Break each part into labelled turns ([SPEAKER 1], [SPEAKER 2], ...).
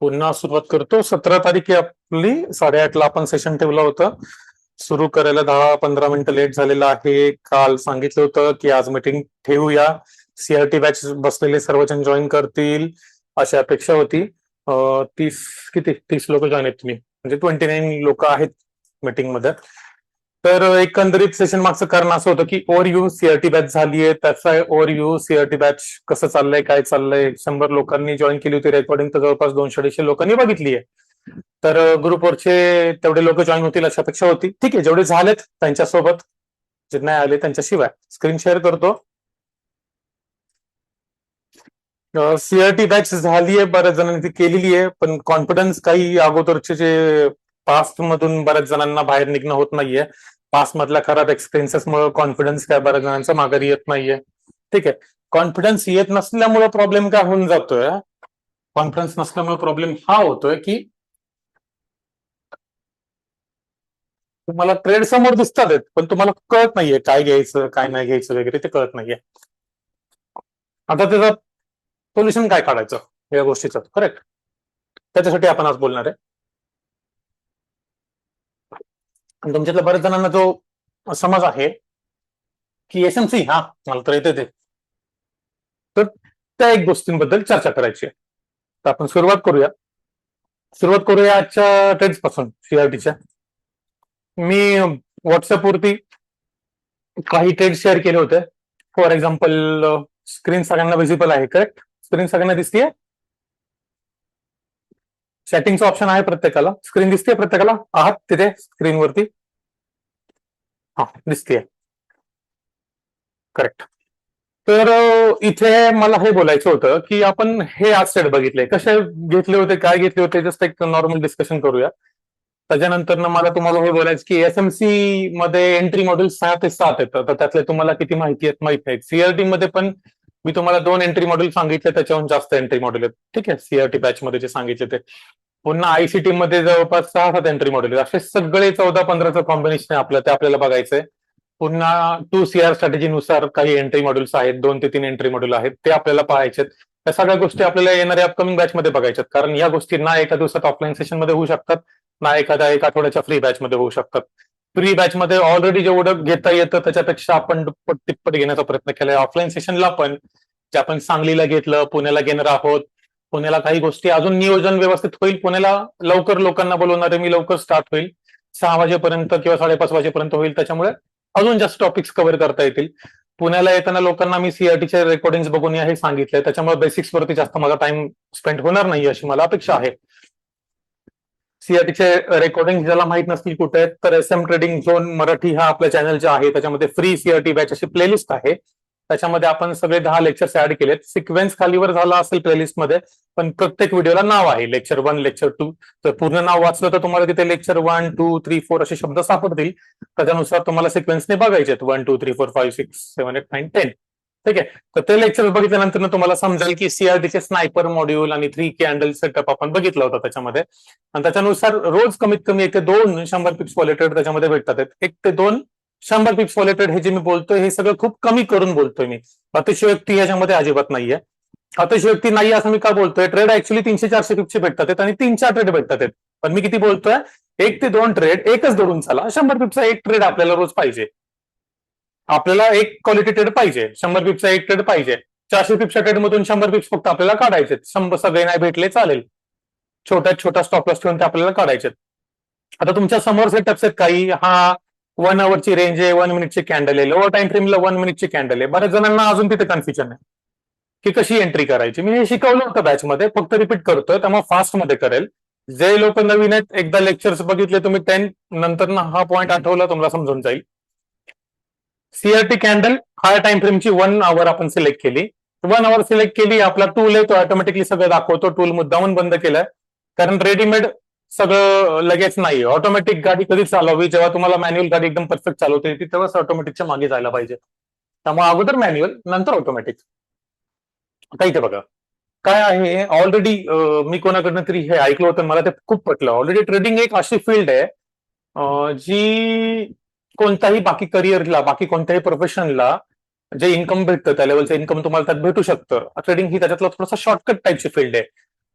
[SPEAKER 1] पुन्हा सुरुवात करतो. 17 तारीख आहे आपली. 8:30ला आपण सेशन ठेवलं होतं. सुरू करायला 10-15 मिनिटं लेट झालेला आहे. काल सांगितलं होतं की आज मीटिंग ठेवूया, सीआरटी बॅच बसलेले सर्वजण जॉईन करतील अशी अपेक्षा होती. 30 लोक जॉईन आहेत तुम्ही, म्हणजे 29 लोक आहेत मीटिंग मध्ये. तर एकंदरीत सेशन मागचं कारण असं होतं की ओव्हरव्ह्यू सीआरटी बॅच झालीये, त्याचा ओव्हरव्ह्यू सीआरटी बॅच कसं चाललंय, काय चाललंय. 100 लोकांनी जॉईन केली होती रेकॉर्डिंग, तर जवळपास 200-250 लोकांनी बघितली आहे. तर ग्रुपवरचे तेवढे लोक जॉईन होतील अशी अपेक्षा होती. ठीक आहे, जेवढे झालेत त्यांच्यासोबत, जे नाही आले त्यांच्याशिवाय स्क्रीन शेअर करतो. सीआरटी बॅच झालीये, बऱ्याच जणांनी ती केलेली आहे, पण कॉन्फिडन्स काही अगोदरचे जे पास्ट मधून बऱ्याच जणांना बाहेर निघणं होत नाहीये. पास्ट मधल्या खराब एक्सपिरियन्सेसमुळे कॉन्फिडन्स काय बऱ्याच जणांचा माघारी येत नाहीये. ठीक आहे, कॉन्फिडन्स येत नसल्यामुळे प्रॉब्लेम काय होऊन जातोय, कॉन्फिडन्स नसल्यामुळे प्रॉब्लेम हा होतोय की तुम्हाला ट्रेड समोर दिसतात पण तुम्हाला कळत नाहीये काय घ्यायचं काय नाही घ्यायचं वगैरे, ते कळत नाहीये. आता त्याचं सोल्युशन काय काढायचं या गोष्टीचं, करेक्ट, त्याच्यासाठी आपण आज बोलणार आहे. आणि तुमच्यातल्या बऱ्याच जणांना जो समज आहे की एसएमसी, हा मला तर येते ते, तर त्या एक गोष्टींबद्दल चर्चा करायची आहे. तर आपण सुरुवात करूया आजच्या ट्रेड्स पासून, सीआरटीच्या. मी व्हॉट्सअपवरती काही ट्रेड शेअर केले होते. फॉर एक्झाम्पल, स्क्रीन सगळ्यांना विजिबल आहे, करेक्ट? स्क्रीन सगळ्यांना दिसतीये? सेटिंगचं ऑप्शन आहे प्रत्येकाला, स्क्रीन दिसते प्रत्येकाला? आहात तिथे स्क्रीनवरती? हा, दिसतीये, करेक्ट. तर इथे मला हे बोलायचं होतं की आपण हे आज सेट बघितले, कसे घेतले होते, काय घेतले होते, जस्ट एक नॉर्मल डिस्कशन करूया. त्याच्यानंतर मला तुम्हाला हे बोलायचं की एसएमसी मध्ये एंट्री मॉड्यूल 6 ते 7 येतं, तर त्यातले तुम्हाला किती माहिती आहेत माहित नाही. सीआरटी मध्ये पण मी तुम्हाला 2 एंट्री मॉड्यूल सांगितले, त्याच्याहून जास्त एंट्री मॉड्यूल आहेत. ठीक आहे, सीआरटी बॅच मध्ये जे सांगितले ते. पुन्हा आयसीटी मध्ये जवळपास 6-7 एंट्री मॉड्यूल, असे सगळे 14-15चं कॉम्बिनेशन आहे आपलं, ते आपल्याला बघायचंय. पुन्हा 2CR स्ट्रॅटेजीनुसार काही एंट्री मॉड्यूल्स आहेत, 2 ते 3 एंट्री मॉड्यूल आहेत, ते आपल्याला पाहायचे. या सगळ्या गोष्टी आपल्याला येणाऱ्या अपकमिंग बॅच मध्ये बघायच्यात, कारण या गोष्टी ना एका दिवसात ऑफलाईन सेशन मध्ये होऊ शकतात, ना एखाद्या एक आठवड्याच्या फ्री बॅच मध्ये होऊ शकतात. फ्री बॅच मध्ये ऑलरेडी जेवढं घेता येतं त्याच्यापेक्षा आपण दुप्पट तिप्पट घेण्याचा प्रयत्न केलाय. ऑफलाईन सेशनला पण जे आपण सांगलीला घेतलं, पुण्याला घेणार आहोत. पुण्याला काही गोष्टी अजून नियोजन व्यवस्थित होईल. पुण्याला लवकर लोकांना बोलवणार आहे मी, लवकर स्टार्ट होईल, 6 वाजेपर्यंत किंवा 5:30 वाजेपर्यंत होईल, त्याच्यामुळे अजून जास्त टॉपिक्स कव्हर करता येतील. पुण्याला येताना लोकांना मी सीआरटीचे रेकॉर्डिंग बघून हे सांगितलंय, त्याच्यामुळे बेसिक्स वरती जास्त माझा टाइम स्पेंड होणार नाही अशी मला अपेक्षा आहे. सीआरटीचे रेकॉर्डिंग ज्याला माहित नसतील कुठे, तर एसएम ट्रेडिंग झोन मराठी हा आपल्या चॅनलचा आहे, त्याच्यामध्ये फ्री सीआरटी बॅच अशी प्लेलिस्ट आहे. त्याच्यामध्ये आपण सगळे 10 लेक्चर्स ऍड केलेत. सिक्वेन्स खालीवर झाला असेल प्लेलिस्टमध्ये, पण प्रत्येक व्हिडिओला नाव आहे, लेक्चर 1, लेक्चर 2. तर पूर्ण नाव वाचलं तर तुम्हाला तिथे लेक्चर 1, 2, 3, 4 असे शब्द सापडतील. त्याच्यानुसार तुम्हाला सिक्वेन्सने बघायचे 1, 2, 3, 4, 5, 6, 7, 8, 9, 10. ठीक आहे, तर ते लेक्चर बघितल्यानंतर तुम्हाला समजेल की सीआरटीचे स्नायपर मॉड्यूल आणि 3 कॅन्डल सेटअप आपण बघितला होता त्याच्यामध्ये. आणि त्याच्यानुसार रोज कमीत कमी 1 ते 2 100 पिप्स वॉलेटेड त्याच्यामध्ये भेटतात. 1 ते 2 100 पिप्स वॉलेटेड हे जे मी बोलतोय हे सगळं खूप कमी करून बोलतोय मी. अतिशयोक्ती ह्याच्यामध्ये अजिबात नाहीये. अतिशयोक्ती नाही असं मी का बोलतोय, ट्रेड ऍक्च्युली 300-400 पिप्सचे भेटतात आणि 3-4 ट्रेड भेटतात. पण मी किती बोलतोय, 1 ते 2 ट्रेड एकच धरून चाला. 100 पिप्सचा एक ट्रेड आपल्याला रोज पाहिजे. आपल्याला एक क्वालिटी ट्रेड पाहिजे, 100 पिप्सचा एक ट्रेड पाहिजे. 400 पिप्सच्या ट्रेड मधून 100 पिप्स फक्त आपल्याला काढायचे. 100 सगळे नाही भेटले चालेल, छोट्यात छोटा स्टॉप लॉस ठेवून ते आपल्याला काढायचे. आता तुमच्या समोर सेटअप्स आहेत काही. हा 1 आवरची रेंज आहे, 1 मिनिटची कॅन्डल आहे, लोअर टाइम फ्रेमला 1 मिनिटची कॅन्डल आहे. बऱ्याच जणांना अजून तिथे कन्फ्युजन आहे की कशी एंट्री करायची. मी हे शिकवलं होतं बॅचमध्ये, फक्त रिपीट करतोय, त्यामुळे फास्टमध्ये करेल. जे लोक नवीन आहेत, एकदा लेक्चर्स बघितले तुम्ही 10 नंतर ना हा पॉईंट आठवला तुम्हाला समजून जाईल. सीआरटी कॅन्डल हाय टाइम फ्रेमची 1 आवर आपण सिलेक्ट केली. 1 आवर सिलेक्ट केली, आपला टूल आहे तो ऑटोमॅटिकली सगळं दाखवतो. टूल मुद्दामून बंद केलाय, कारण रेडीमेड सगळं लगेच नाही. ऑटोमॅटिक गाडी कधी चालवावी, जेव्हा तुम्हाला मॅन्युअल गाडी एकदम परफेक्ट चालवते ती, तेव्हाच ऑटोमॅटिकच्या मागे जायला पाहिजे. त्यामुळे अगोदर मॅन्युअल, नंतर ऑटोमॅटिक. आता इथे बघा काय आहे. ऑलरेडी मी कोणाकडनं तरी हे ऐकलं होतं, मला ते खूप पटलं. ऑलरेडी ट्रेडिंग एक अशी फील्ड आहे जी कोणताही बाकी करिअरला, बाकी कोणत्याही प्रोफेशनला जे इन्कम भेटतं त्या लेवलचं इन्कम तुम्हाला त्यात भेटू शकतं. ट्रेडिंग ही त्याच्यातला थोडासा शॉर्टकट टाईपची फील्ड आहे.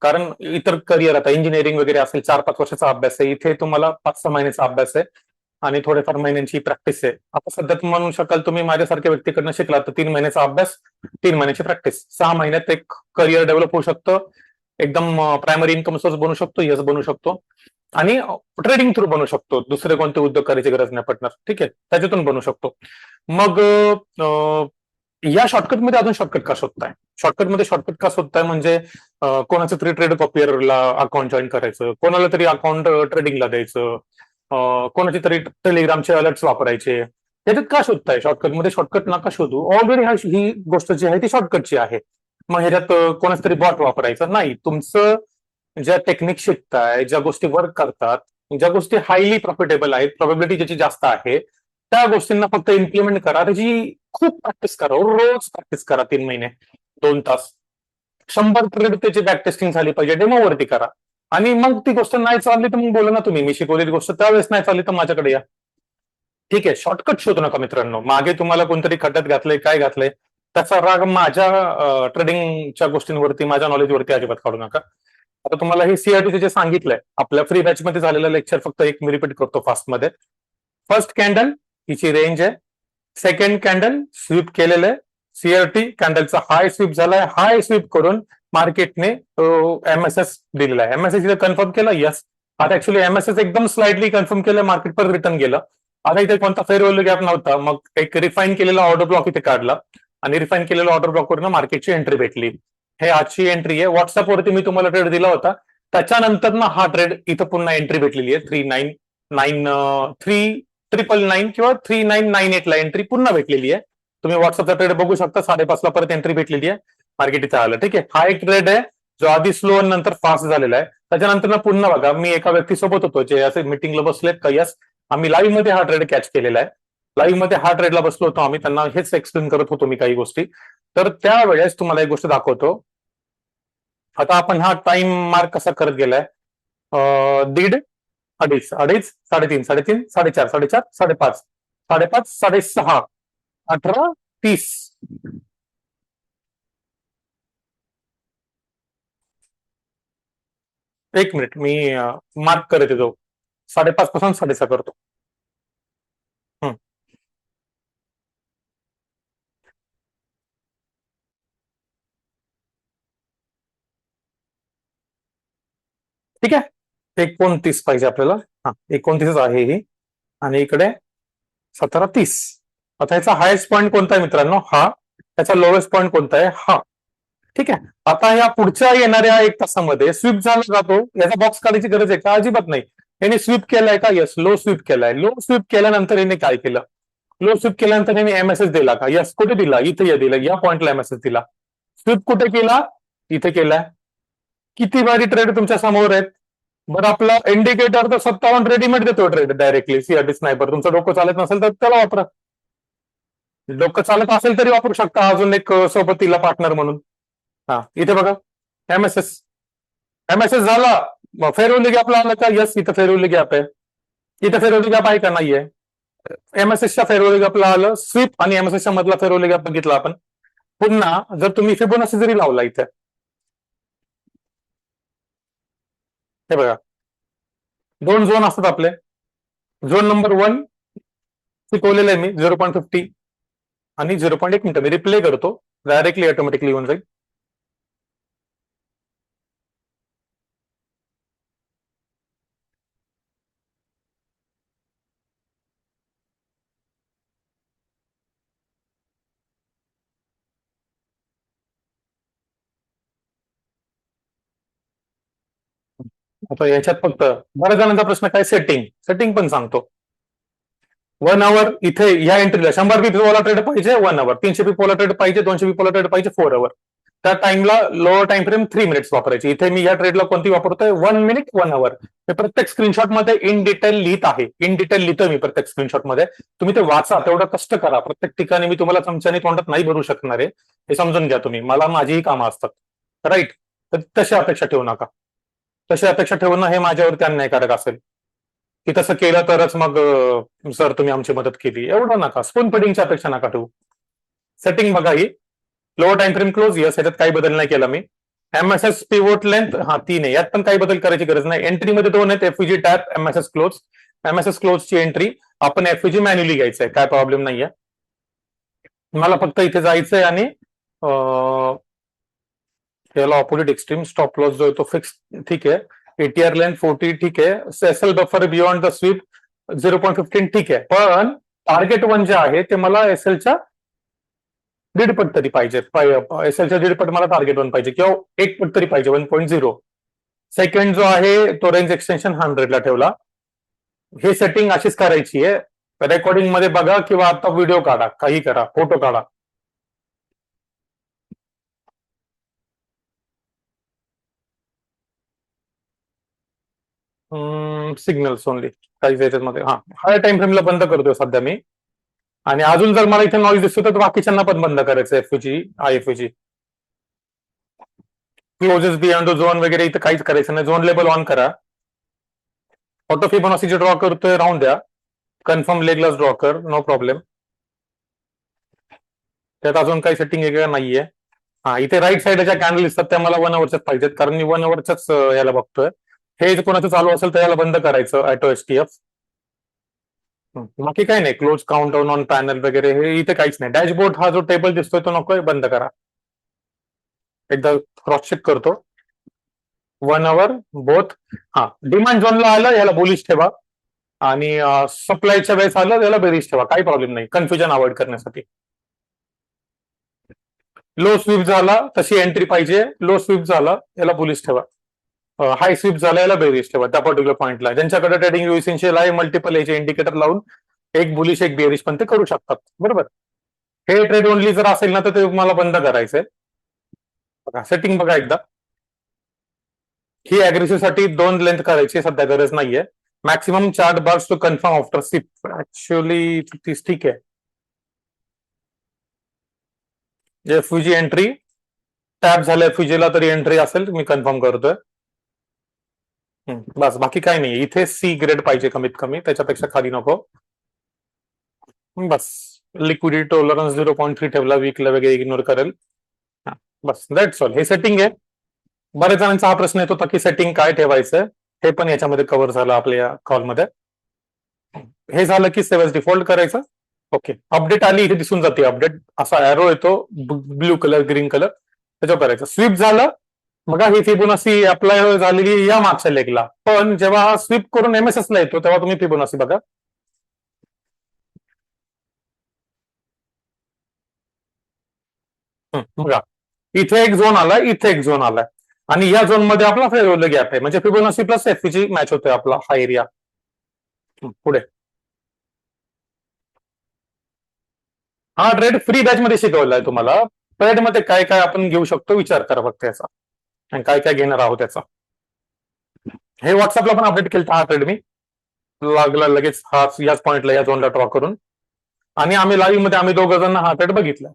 [SPEAKER 1] कारण इतर करिअर आता इंजिनिअरिंग वगैरे असेल 4-5 वर्षाचा अभ्यास आहे, इथे तुम्हाला 5-6 महिन्याचा अभ्यास आहे आणि थोडेफार महिन्यांची प्रॅक्टिस आहे. आता सध्या तुम्ही म्हणू शकाल तुम्ही माझ्यासारख्या व्यक्तीकडनं शिकला तर 3 महिन्याचा अभ्यास, 3 महिन्याची प्रॅक्टिस, 6 महिन्यात एक करिअर डेव्हलप होऊ शकतं. एकदम प्रायमरी इन्कम सोर्स बनू शकतो, यस बनू शकतो आणि ट्रेडिंग थ्रू बनू शकतो. दुसरे कोणते उद्योग करायची गरज नाही पडणार. ठीक आहे, त्याच्यातून बनू शकतो. मग या शॉर्टकटमध्ये अजून शॉर्टकट का शोधताय? शॉर्टकटमध्ये शॉर्टकट का शोधताय म्हणजे कोणाचं तरी ट्रेड कॉपियरला अकाउंट जॉईन करायचं, कोणाला तरी अकाउंट ट्रेडिंगला द्यायचं, कोणाची तरी टेलिग्रामचे अलर्ट्स वापरायचे. त्याच्यात का शोधताय? शॉर्टकटमध्ये शॉर्टकट नका शोधू. ऑलरेडी ही गोष्ट जी आहे ती शॉर्टकटची आहे. मग ह्याच्यात कोणाच तरी बॉट वापरायचं नाही. तुमचं ज्या टेक्निक शिकताय, ज्या गोष्टी वर्क करतात, ज्या गोष्टी हायली प्रॉफिटेबल आहेत, प्रोबॅबिलिटी ज्याची जास्त आहे, त्या गोष्टींना फक्त इम्प्लिमेंट करा. त्याची खूप प्रॅक्टिस करा, रोज प्रॅक्टिस करा. 3 महिने 2 तास 100 ट्रेड त्याची बॅक टेस्टिंग झाली पाहिजे, डेमोवरती करा. आणि मग ती गोष्ट नाही चालली तर मग बोला ना तुम्ही, मी शिकवलेली गोष्ट त्यावेळेस नाही चालली तर माझ्याकडे या. ठीक आहे, शॉर्टकट शोधू नका मित्रांनो. मागे तुम्हाला कोणतरी खड्ड्यात घातलंय, काय घातलंय, त्याचा राग माझ्या ट्रेडिंगच्या गोष्टींवरती, माझ्या नॉलेजवरती अजिबात काढू नका. आता तुम्हाला हे सीआरटीचे जे सांगितलंय आपल्या फ्री बॅच मध्ये झालेलं लेक्चर, फक्त एक मी रिपीट करतो फास्ट मध्ये. फर्स्ट कॅन्डल हिची रेंज आहे, सेकंड कॅन्डल स्वीप केलेलं आहे, सीआरटी कॅन्डलचा हाय स्वीप झालाय, हाय स्वीप करून मार्केटने एमएसएस दिलेला आहे. एमएसएस इथे कन्फर्म केलं, यस. आता ऍक्च्युली एमएसएस एकदम स्लाइडली कन्फर्म केलं, मार्केट पर रिटर्न गेलं. आता इथे कोणता फेअर व्हॅल्यू गॅप नव्हता, मग एक रिफाईन केलेला ऑर्डर ब्लॉक इथे काढला आणि रिफाईन केलेला ऑर्डर ब्लॉक वरून मार्केटची एंट्री भेटली. हे आजची एंट्री आहे. व्हॉट्सअपवरती मी तुम्हाला ट्रेड दिला होता, त्याच्यानंतर ना हा ट्रेड इथं पुन्हा एंट्री भेटलेली आहे. 399 किंवा 3998 ला एंट्री पुन्हा भेटलेली आहे. तुम्ही व्हॉट्सअपचा ट्रेड बघू शकता, 5:30 ला परत एंट्री भेटलेली आहे, मार्केट इथं आलं. ठीक आहे, हा एक ट्रेड आहे जो आधी स्लो नंतर फास्ट झालेला आहे. त्याच्यानंतर ना पुन्हा बघा, मी एका व्यक्तीसोबत होतो जे असे मिटिंगला बसलेत का, यस, आम्ही लाईव्ह मध्ये हा ट्रेड कॅच केलेला आहे. लाईव्ह मध्ये हा ट्रेडला बसलो होतो आम्ही, त्यांना हेच एक्सप्लेन करत होतो मी काही गोष्टी. तर त्यावेळेस तुम्हाला एक गोष्ट दाखवतो. आता आपण हा टाइम मार्क कसा करत गेलाय, 1.5, 2.5, 2.5, 3.5, 3.5, 4.5, 4.5, 5.5, 5.5, 6.5, 18, 30. एक मिनिट, मी मार्क करत येतो. 5.5 पासून 6.5 करतो. ठीक आहे, 29 पाहिजे आपल्याला. हा, 29 आहे ही, आणि इकडे 17:30. आता ह्याचा हायेस्ट पॉईंट कोणता आहे मित्रांनो? हा. त्याचा लोएस्ट पॉईंट कोणता आहे? हा. ठीक आहे, आता या पुढच्या येणाऱ्या 1 तासामध्ये स्वीप झाला जातो, याचा बॉक्स काढायची गरज आहे का? अजिबात नाही. याने स्वीप केलाय का? यस. लो स्वीप केलाय. लो स्वीप केल्यानंतर याने काय केलं? लो स्वीप केल्यानंतर याने एमएसएस दिला का? यस. कुठे दिला? इथे दिला, या पॉईंटला एमएसएस दिला. स्वीप कुठे केला? इथे केलाय. किती बारी ट्रेड तुमच्या समोर आहेत? बरं, आपला इंडिकेटर तर 57 रेडीमेड देतो ट्रेड डायरेक्टली. CRT sniper. तुमचं डोकं चालत नसेल तर त्याला वापरा. डोकं चालत असेल तरी वापरू शकता अजून एक सोबतीला पार्टनर म्हणून. हा, इथे बघा, एमएसएस. एमएसएस झाला, फेरवली गॅपला आलं का? यस, इथं फेरवली गॅप आहे. इथं फेरवली गॅप आहे का? नाहीये. एमएसएसच्या फेरवली गॅपला आलं, स्वीप आणि एमएसएसच्या मधला फेरवली गॅप बघितला आपण. पुन्हा जर तुम्ही फिबोनाची जरी लावला इथे, हे बघा, 2 झोन असतात आपले. झोन नंबर 1 शिकवलेलं आहे मी, 0.50 आणि 0.1 मिनिट. मी रिप्ले करतो, डायरेक्टली ऑटोमॅटिकली येऊन जाईल. आता याच्यात फक्त बऱ्याच जणांचा प्रश्न काय, सेटिंग पण सांगतो. 1 आवर इथे या एंट्रीला 100 पीपीवाला ट्रेड पाहिजे 1 आवर, 300 पीपीवाला ट्रेड पाहिजे, 200 पीपीवाला ट्रेड पाहिजे 4 आवर. त्या टाइमला लोअर टाइम फ्रेम 3 मिनिट्स वापरायची. इथे मी या ट्रेडला कोणती वापरतोय? 1 मिनिट 1 आवर. हे प्रत्येक स्क्रीनशॉट मध्ये इन डिटेल लिहित आहे. इन डिटेल लिहितोय मी प्रत्येक स्क्रीनशॉट मध्ये. तुम्ही ते वाचा, तेवढं कष्ट करा. प्रत्येक ठिकाणी मी तुम्हाला चमच्याने तोंडात नाही भरू शकणार आहे, हे समजून घ्या तुम्ही. मला माझीही कामं असतात, राईट? तर तशी अपेक्षा ठेवू नका. तशी अपेक्षा ठेवणं हे माझ्यावरती अन्यायकारक असेल की तसं केलं तरच मग सर तुम्ही आमची मदत केली, एवढं नका. स्पून फिडिंगची अपेक्षा नका ठेवू. सेटिंग बघा, ही lower time frame close, yes, ह्याच्यात काही बदल नाही केला मी. एमएसएस पिवोट लेंथ 3 आहे, यात पण काही बदल करायची गरज नाही. एंट्रीमध्ये 2 आहेत, FUG tap, MSS close. MSS क्लोजची एंट्री आपण एफयूजी मॅन्युअली घ्यायचंय, काय प्रॉब्लेम नाहीये. मला फक्त इथे जायचंय आणि याला ऑपोजिट एक्स्ट्रीम स्टॉप लॉस जो आहे तो फिक्स ठीक आहे. एटीआर लेंथ 40 ठीक आहे. SL buffer beyond the sweep 0.15 ठीक आहे. पण टार्गेट 1 जे आहे ते मला एसएलच्या दीडपट तरी पाहिजे. एसएलच्या दीडपट मला टार्गेट 1 पाहिजे किंवा 1 पट तरी पाहिजे, 1.0. सेकंड जो आहे तो रेंज एक्सटेन्शन 100 ला ठेवला. हे सेटिंग अशीच करायची आहे. रेकॉर्डिंग मध्ये बघा किंवा आता व्हिडिओ काढा, काही करा, फोटो काढा. सिग्नल्स ओनली काही याच्यामध्ये. हाय टाइम फ्रेमला बंद करतोय सध्या मी. आणि अजून जर मला इथे नॉईज दिसतो तर बाकीच्यांना पण बंद करायचं एफयूजी, आयएफयूजी. क्लोजेस बियॉन्ड झोन वगैरे इथं काहीच करायचं नाही. झोन लेबल ऑन करा. ऑटो फिबोनाची जे ड्रॉ करतोय राहून द्या. कन्फर्म लेगलाच ड्रॉ कर, नो प्रॉब्लेम. त्यात अजून काही सेटिंग वगैरे नाहीये. इथे राईट साईडच्या कॅन्डल दिसतात त्या मला 1 अवरच्याच पाहिजेत, कारण मी 1 अवरच्याच याला बघतोय. हे जर कोणाचं चालू असेल तर याला बंद करायचं, ऑटो एसटीएफ. बाकी काही नाही. क्लोज काउंटडाऊन ऑन पॅनल वगैरे हे इथे काहीच नाही. डॅशबोर्ड हा जो टेबल दिसतोय तो नकोय, बंद करा. एकदा क्रॉस चेक करतो. 1 अवर बोथ. डिमांड झोनला आलं याला बुलिश ठेवा आणि सप्लायच्या वेळेस आलं याला बेरिश ठेवा, काही प्रॉब्लेम नाही, कन्फ्युजन अवॉइड करण्यासाठी. लो स्वीप झाला तशी एंट्री पाहिजे. लो स्वीप झाला याला बुलिश ठेवा. हाय स्वीप झाला याला बेरिश ठेवा त्या पर्टिक्युलर पॉईंटला. ज्यांच्याकडे ट्रेडिंग इसेन्शियल आहे मल्टिपल याचे इंडिकेटर लावून एक बुलिश एक बेरिश पण ते करू शकतात, बरोबर. हे ट्रेड ओनली जर असेल ना तर ते तुम्हाला बंद करायचंय. बघा सेटिंग बघा एकदा. ही अग्रेसिव्ह साठी 2 लेंथ करायची, सध्या गरज नाहीये. Maximum chart bars to confirm after sweep. Actually ठीक आहे. एफयूजी एंट्री टॅप झालं, एफयूजीला तरी एंट्री असेल, मी कन्फर्म करतोय. बस बाकी काही नाही. इथे सी ग्रेड पाहिजे कमीत कमी, त्याच्यापेक्षा खाली नको. बस लिक्विडिटी टॉलरन्स 0.3 ठेवला, वीकला वगैरे इग्नोर करेल. बस दॅट्स ऑल. हे सेटिंग आहे. बऱ्याच जणांचा हा प्रश्न येत होता की सेटिंग काय ठेवायचं, हे पण याच्यामध्ये कव्हर झालं आपल्या कॉलमध्ये. हे झालं की सेव्ह डिफॉल्ट करायचं. ओके, अपडेट आली इथे दिसून जाते. अपडेट असा एरो येतो ब्ल्यू कलर ग्रीन कलर, त्याच्यावर करायचं. स्वीप झालं बघा, ही फिबोनाची अप्लाय झालेली या मागच्या लेगला, पण जेव्हा हा स्वीप करून एमएसएस ला येतो तेव्हा तुम्ही फिबोनाची बघा. बघा इथे एक झोन आलाय, इथे एक झोन आलाय आणि या झोन मध्ये आपला फेवरेबल गॅप आहे, म्हणजे फिबोनाची प्लस एफईजी मॅच होतोय आपला हा एरिया. पुढे हा ट्रेड फ्री बॅच मध्ये शिकवलाय तुम्हाला. ट्रेड मध्ये काय काय आपण घेऊ शकतो विचार करा फक्त याचा, आणि काय काय घेणार आहोत याचा. हे व्हॉट्सअपला पण अपडेट केलं हा ट्रेड मी, लागला लगेच हा याच पॉईंटला या झोनला ड्रॉ करून, आणि आम्ही लाईव्ह मध्ये आम्ही दोघं जण हा ट्रेड बघितला.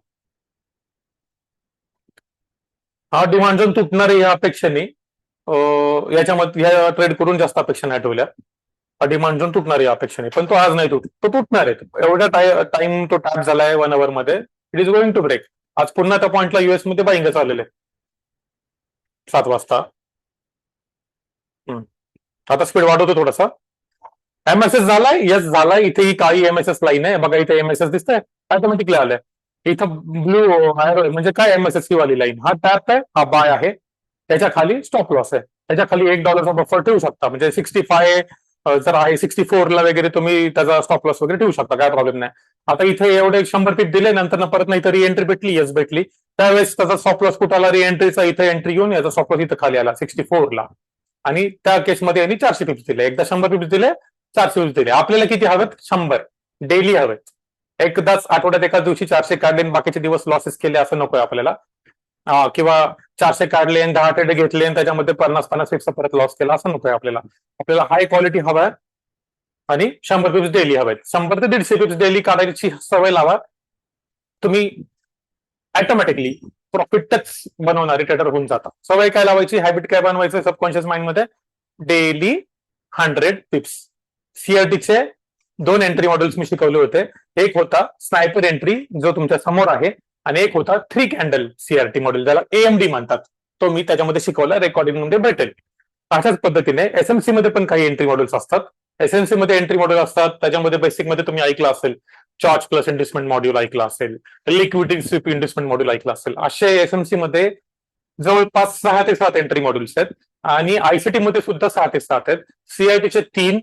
[SPEAKER 1] हा डिमांड झोन तुटणार आहे या अपेक्षेने याच्यामध्ये या ट्रेड करून जास्त अपेक्षा नाही ठेवल्या. हा डिमांड झोन तुटणार आहे या अपेक्षेने, पण तो आज नाही तो तुटणार आहे. एवढ्या टाइम तो टॅप झालाय 1 अवर मध्ये. It is going to break. आज पुन्हा त्या पॉईंटला युएस मध्ये बाईंग चाललेले 7 वाजता. आता स्पीड वाढवतो थोडासा. एमएसएस झालाय, यस झालाय. इथे ही काळी एमएसएस लाईन आहे बघा, इथे एमएसएस दिसतंय, ऑटोमॅटिकली आलंय. इथं ब्लू म्हणजे काय एमएसएस सी वाली लाईन. हा टॅप आहे, हा बाय आहे, त्याच्या खाली स्टॉप लॉस आहे. त्याच्या खाली $1 बफर ठेवू शकता, म्हणजे 65 जर आहे 64 ला वगैरे तुम्ही त्याचा स्टॉप लॉस वगैरे ठेवू शकता, काय प्रॉब्लेम नाही. आता इथे एवढे 100 पीप दिले, नंतर परत नाही तरी एंट्री भेटली, यस भेटली, त्यावेळेस त्याचा स्टॉप लॉस कुठं आला, री एंट्रीचा इथे एंट्री घेऊन याचा स्टॉप लॉस इथं खाली आला 64 ला, आणि त्या केसमध्ये यांनी 400 पिप्स दिले. एकदा 100 पिप्स दिले, 400 पिप्स दिले. आपल्याला किती हवेत? 100 डेली हवेत. एकदाच आठवड्यात एका दिवशी 400 काढले आणि बाकीचे दिवस लॉसेस केले असं नकोय आपल्याला. किंवा 400 काढले आणि 10 ट्रेड घेतले आणि त्याच्यामध्ये 50-50 पिप्स परत लॉस केला असं नकोय आपल्याला. आपल्याला हाय क्वालिटी हवा आणि 100 पिप्स डेली हवेत. 100 ते 150 पिप्स डेली काढायची सवय लावा, तुम्ही ऑटोमॅटिकली प्रॉफिटच बनवणारे ट्रेडर होऊन जातात. सवय काय लावायची, हॅबिट काय बनवायचं सबकॉन्शियस माइंड मध्ये, डेली 100 पिप्स. सीआरटीचे 2 एंट्री मॉडेल्स मी शिकवले होते. एक होता स्नायपर एंट्री जो तुमच्या समोर आहे, आणि एक होता 3 कॅन्डल सीआरटी मॉडेल, ज्याला एएमडी म्हणतात. तो मी त्याच्यामध्ये शिकवला, रेकॉर्डिंग मध्ये भेटेल. अशाच पद्धतीने एसएमसी मध्ये पण काही एंट्री मॉड्यूल्स असतात. एसएमसी मध्ये एंट्री मॉड्यूल असतात, त्याच्यामध्ये बेसिक मध्ये तुम्ही ऐकलं असेल चार्ज प्लस इन्व्हेस्टमेंट मॉड्यूल ऐकलं असेल, लिक्विडिटी स्वीप इन्व्हेस्टमेंट मॉड्यूल ऐकलं असेल. असे एसएमसी मध्ये जवळपास 6 ते 7 एंट्री मॉड्यूल्स आहेत आणि आयसीटी मध्ये सुद्धा 6 ते 7 आहेत. सीआयटीचे 3,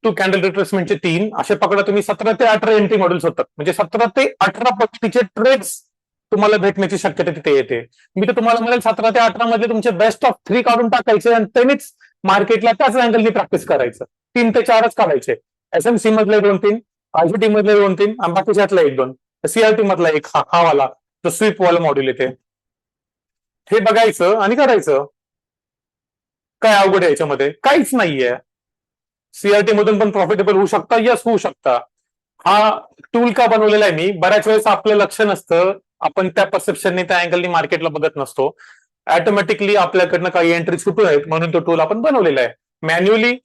[SPEAKER 1] टू कॅन्डल रिट्रेसमेंटचे 3, असे पकडा तुम्ही 17 ते 18 एंट्री मॉड्यूल्स होतात. म्हणजे 17 ते 18 पद्धतीचे ट्रेड्स तुम्हाला भेटण्याची शक्यता तिथे येते. मी तर तुम्हाला म्हणेल 17 ते 18 मध्ये तुमचे बेस्ट ऑफ 3 काढून टाकायचे आणि त्यांनीच मार्केटला त्याच अँगलनी प्रॅक्टिस करायचं. 3 ते 4च काढायचे. एसएमसी मधले 2-3, आयसीटी मधले 2-3 आणि बाकीच्यातला 1-2, सीआरटी मधला एक हा वाला जो स्वीप वाला मॉड्यूल येते, हे बघायचं आणि करायचं. काय अवघड आहे याच्यामध्ये? काहीच नाहीये. सीआरटी मधून पण प्रॉफिटेबल होऊ शकता, यस होऊ शकता. हा टूल का बनवलेला आहे मी? बऱ्याच वेळेस आपलं लक्ष नसतं, आपण त्या परसेप्शनने त्या अँगलनी मार्केटला बघत नसतो. ऑटोमॅटिकली आपल्याकडनं काही एंट्री सुटू नयेत म्हणून तो टूल आपण बनवलेला आहे. मॅन्युअली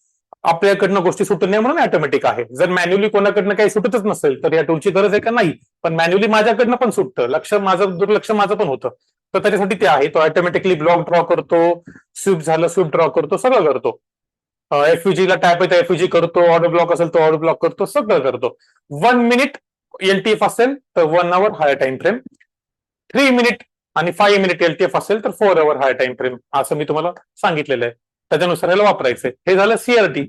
[SPEAKER 1] आपल्याकडनं गोष्टी सुटू नये म्हणून ऑटोमॅटिक आहे. जर मॅन्युअली कोणाकडनं काही सुटतच नसेल तर या टूलची गरज आहे का? नाही. पण मॅन्युअली माझ्याकडनं पण सुटतं, दुर्लक्ष माझं पण होतं, तर त्याच्यासाठी ते आहे. तो ऑटोमॅटिकली ब्लॉक ड्रॉ करतो, स्विप झालं स्विप ड्रॉ करतो, सगळं करतो. एफयूजी ला टॅप आहे तर एफयूजी करतो, ऑर्डर ब्लॉक असेल तर ऑर्डर ब्लॉक करतो, सगळं करतो. 1 मिनिट एलटीएफ असेल तर 1 आवर हायर टाइम फ्रेम, 3 मिनिट आणि 5 मिनिट एलटीएफ असेल तर 4 आवर हायर टाइम फ्रेम, असं मी तुम्हाला सांगितलेलं आहे. त्याच्यानुसार याला वापरायचंय. हे झालं सीआरटी.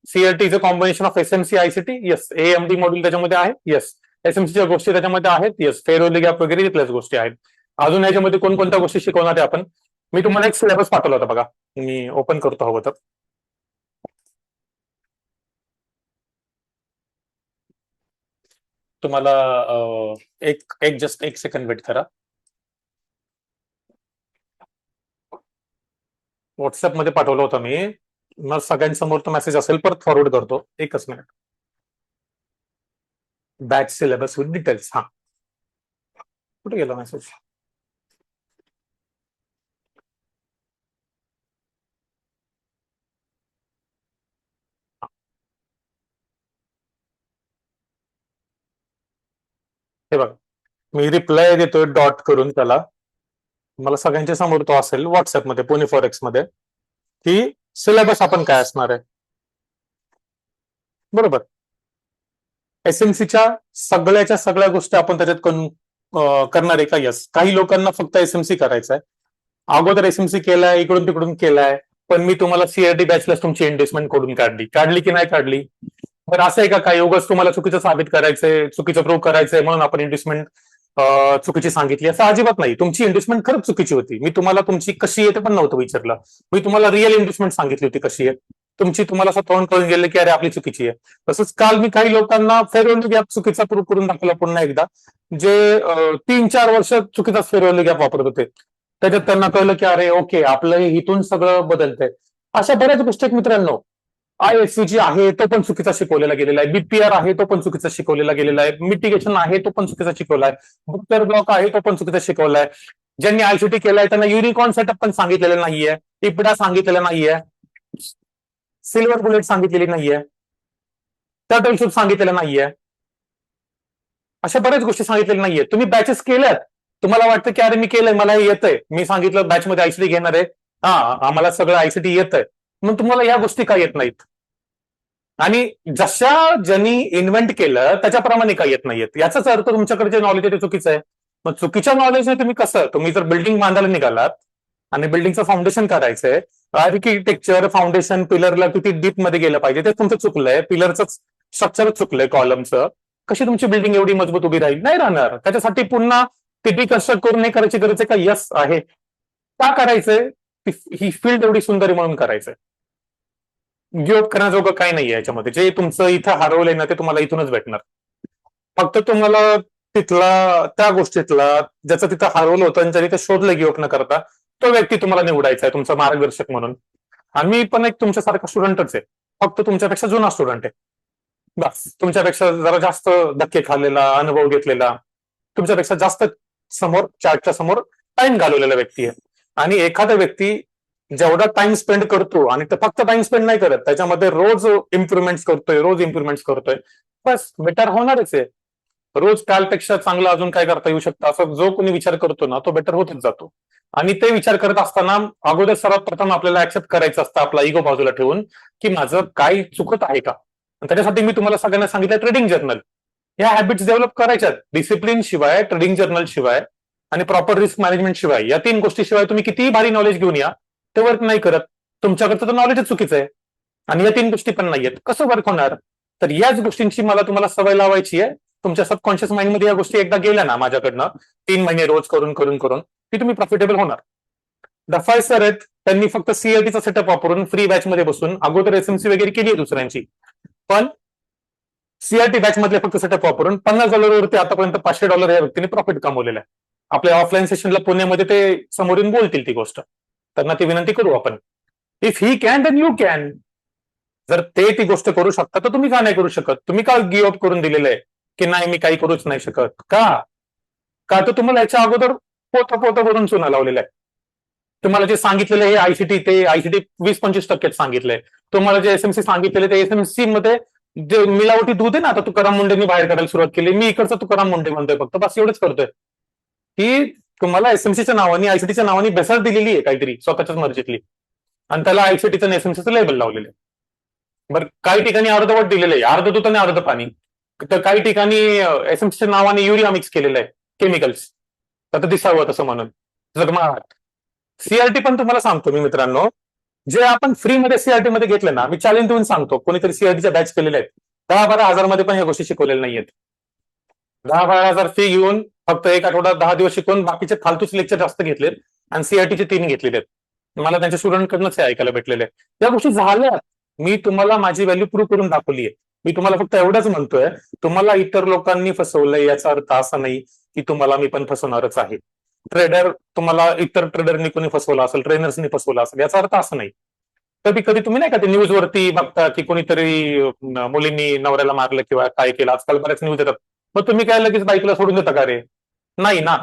[SPEAKER 1] सीआरटीचं combination of SMC ICT, yes. AMD module त्याच्यामध्ये आहे, येस. एसएमसीच्या गोष्टी त्याच्यामध्ये आहेत, येस. फेअर व्हॅल्यू गॅप वगैरे तिथल्याच गोष्टी आहेत. अजून याच्यामध्ये कोणकोणत्या गोष्टी शिकवणार आहे आपण? मी तुम्हाला एक सिलेबस पाठवला होता बघा, मी ओपन करतो हवं तर. तुम्हाला जस्ट एक सेकंड वेट करा. व्हॉट्सअप मध्ये पाठवलं होतं मी, मग सगळ्यांसमोर तो मेसेज असेल, परत फॉरवर्ड करतो. एकच minute. Batch syllabus with details. हा, कुठे गेला मेसेज? हे बघा, मी रिप्लाय देतोय डॉट करून त्याला. मला सगळ्यांच्या समोर तो असेल व्हॉट्सअपमध्ये, पुणे फॉरेक्स मध्ये, की सिलेबस आपण काय असणार आहे. बरोबर. एसएमसीच्या सगळ्याच्या सगळ्या गोष्टी आपण त्याच्यात करणार आहे का? यस. काही लोकांना फक्त एसएमसी करायचं आहे, अगोदर एसएमसी केलाय, इकडून तिकडून केलाय, पण मी तुम्हाला सीआरटी बॅचला तुमची इन्व्हेस्टमेंट कडून काढली की नाही काढली? तर असं आहे का काही उगाच तुम्हाला चुकीचं साबित करायचंय, चुकीचं प्रूव्ह करायचंय म्हणून आपण इन्व्हेस्टमेंट चुकीची सांगितली? असं अजिबात नाही. तुमची इन्व्हेस्टमेंट खरंच चुकीची होती. मी तुम्हाला तुमची कशी आहे ते पण नव्हतं विचारलं. मी तुम्हाला रिअल इन्व्हेस्टमेंट सांगितली होती कशी आहे तुमची. तुम्हाला असं तोंड कळून गेलं की अरे आपली चुकीची आहे. तसंच काल मी काही लोकांना फेअर व्हॅल्यू गॅप चुकीचा प्रूव्ह करून दाखवला पुन्हा एकदा, जे 3-4 वर्ष चुकीचा फेअर व्हॅल्यू गॅप वापरत होते. त्याच्यात त्यांना कळलं की अरे ओके, आपलं इथून सगळं बदलतंय. अशा बऱ्याच गोष्टी आहेत मित्रांनो. आयएससीजी आहे तो पण चुकीचा शिकवलेला गेलेला आहे, बीपीआर आहे तो पण चुकीचा शिकवलेला गेलेला आहे, मिटिगेशन आहे तो पण चुकीचा शिकवलाय, बुक्टर ब्लॉक आहे तो पण चुकीचा शिकवलाय. ज्यांनी आयसीटी केलाय त्यांना युनिकॉर्न सेटअप पण सांगितलेलं नाहीये, इपडा सांगितलेला नाहीये, सिल्वर बुलेट सांगितलेली नाहीये, टर्टल शूट सांगितलेलं नाहीये. अशा बऱ्याच गोष्टी सांगितलेल्या नाहीये. तुम्ही बॅचेस केल्यात, तुम्हाला वाटतं की अरे मी केलंय, मला हे येतंय, मी सांगितलं बॅचमध्ये आयसीटी घेणार आहे, हा आम्हाला सगळं आयसीटी येतंय, मग तुम्हाला या गोष्टी का येत नाहीत? आणि जशा ज्यांनी इन्व्हेंट केलं त्याच्याप्रमाणे का येत नाहीयेत? याचाच अर्थ तुमच्याकडे जे नॉलेज आहे ते चुकीचं आहे. मग चुकीच्या नॉलेजने तुम्ही कसं, तुम्ही जर बिल्डिंग बांधायला निघालात आणि बिल्डिंगचं फाउंडेशन करायचंय, आर्किटेक्चर फाउंडेशन पिलरला किती डीप मध्ये गेलं पाहिजे ते तुमचं चुकलंय, पिलरचं स्ट्रक्चरच चुकलंय, कॉलमचं. कशी तुमची बिल्डिंग एवढी मजबूत उभी राहील? नाही राहणार. त्याच्यासाठी पुन्हा ते डिकन्स्ट्रक्ट करून हे करायची गरज आहे का? यस आहे. का करायचंय? ही फील्ड एवढी सुंदर आहे म्हणून करायचंय. गिव्ह अप करण्याजोगं काही नाहीये याच्यामध्ये. जे तुमचं इथं हरवलंय ना ते तुम्हाला इथूनच भेटणार. फक्त तुम्हाला तिथला, त्या गोष्टीतला ज्याचं तिथं हरवलं होतं आणि ज्याने ते शोधलं गिव्ह अप न करता, तो व्यक्ती तुम्हाला निवडायचा आहे तुमचा मार्गदर्शक म्हणून. आणि मी पण एक तुमच्यासारखा स्टुडंटच आहे, फक्त तुमच्यापेक्षा जुना स्टुडंट आहे. बस, तुमच्यापेक्षा जरा जास्त धक्के खाल्लेला, अनुभव घेतलेला, तुमच्यापेक्षा जास्त समोर चार्टच्या समोर टाइम घालवलेला व्यक्ती आहे. आणि एखादा व्यक्ती जेवढा टाइम स्पेंड करतो आणि फक्त टाइम स्पेंड नाही करत, त्याच्यामध्ये रोज इम्प्रुव्हमेंट्स करतोय, बस बेटर होणारच आहे. रोज कालपेक्षा चांगलं अजून काय करता येऊ शकतं असं जो कोणी विचार करतो ना तो बेटर होतच जातो. आणि ते विचार करत असताना अगोदर सर्वात प्रथम आपल्याला ऍक्सेप्ट करायचं असतं आपला इगो बाजूला ठेवून, की माझं काय चुकत आहे का. त्याच्यासाठी मी तुम्हाला सगळ्यांना सांगितलं ट्रेडिंग जर्नल. या हॅबिट्स डेव्हलप करायच्यात. डिसिप्लिन शिवाय, ट्रेडिंग जर्नल शिवाय आणि प्रॉपर रिस्क मॅनेजमेंट शिवाय, या 3 गोष्टीशिवाय तुम्ही कितीही भारी नॉलेज घेऊन या, ते वर्क नाही करत. तुमच्याकडचं तर नॉलेजच चुकीचं आहे आणि या 3 गोष्टी पण नाहीयेत. कसं वर्क होणार? तर याच गोष्टींची मला तुम्हाला सवय लावायची आहे. तुमच्या सबकॉन्शियस माइंडमध्ये या गोष्टी एकदा गेल्या ना माझ्याकडनं 3 महिने रोज करून करून करून, की तुम्ही प्रॉफिटेबल होणार. डफाय सर आहेत, त्यांनी फक्त सीएलटीचा सेटअप वापरून फ्री बॅच मध्ये बसून अगोदर एसएमसी वगैरे केली आहे दुसऱ्यांची, पण सीआरटी बॅच मधले फक्त सेटअप वापरून $50 आतापर्यंत $500 या व्यक्तीने प्रॉफिट कमवलेलं आहे. आपल्या ऑफलाईन सेशनला पुण्यामध्ये ते समोरून बोलतील ती गोष्ट. त्यांना ती विनंती करू आपण. If he can then you can. जर ते ती गोष्ट करू शकता तर तुम्ही का नाही करू शकत? तुम्ही का गिव्ह अप करून दिलेलं आहे की नाही मी काही करूच नाही शकत? का तर तुम्हाला याच्या अगोदर पोतं पोतं करून चुना लावलेला आहे. तुम्हाला जे सांगितलेलं हे आयसीटी, ते आयसीटी 20-25% सांगितलंय. तुम्हाला जे एसएमसी सांगितलेले ते एसएमसी मध्ये जे मिलावटी दूध आहे ना, आता तुकाराम मुंडेंनी बाहेर काढायला सुरुवात केली. मी इकडचा तुकाराम मुंडे म्हणतोय फक्त, बस एवढंच करतोय की तुम्हाला एसएमसीच्या नावाने, आयसीटीच्या नावाने भेसळ दिलेली आहे काहीतरी स्वतःच्याच मर्जीतली, आणि त्याला आयसीटीचं आणि एसएमसीचं लेबल लावलेलं आहे. बरं, काही ठिकाणी अर्धवट दिलेलं आहे, अर्ध दूध आणि अर्ध पाणी. तर काही ठिकाणी एसएमसीच्या नावाने युरिया मिक्स केलेलं आहे, केमिकल्स, आता दिसावं तसं म्हणून जगमाट. सीआरटी पण तुम्हाला सांगतो मी मित्रांनो, जे आपण फ्रीमध्ये सीआरटी मध्ये घेतलं ना, मी चॅलेंज देऊन सांगतो, कोणीतरी सीआरटीच्या बॅच केलेल्या आहेत, 10-12 हजार मध्ये पण ह्या गोष्टी शिकवलेल्या नाहीयेत. 10-12 हजार फी घेऊन फक्त 1 आठवडा 10 दिवस शिकवून बाकीचे फालतूच लेक्चर जास्त घेतलेत आणि सीआरटीचे 3 घेतलेले आहेत. मला त्यांच्या स्टुडंटकडनंच हे ऐकायला भेटलेले. या गोष्टी झाल्या. मी तुम्हाला माझी व्हॅल्यू प्रूव्ह करून दाखवली आहे. मी तुम्हाला फक्त एवढंच म्हणतोय, तुम्हाला इतर लोकांनी फसवलंय याचा अर्थ असा नाही की तुम्हाला मी पण फसवणारच आहे. ट्रेडर, तुम्हाला इतर ट्रेडरनी कोणी फसवलं असेल, ट्रेनर्सनी फसवलं असेल, याचा अर्थ असं नाही. कधी कधी तुम्ही नाही का ते न्यूजवरती बघता की कोणीतरी मुलींनी नवऱ्याला मारलं किंवा काय केलं, आजकाल बऱ्याच न्यूज येतात. मग तुम्ही काय लगेच बाईकला सोडून देता का रे? नाही ना.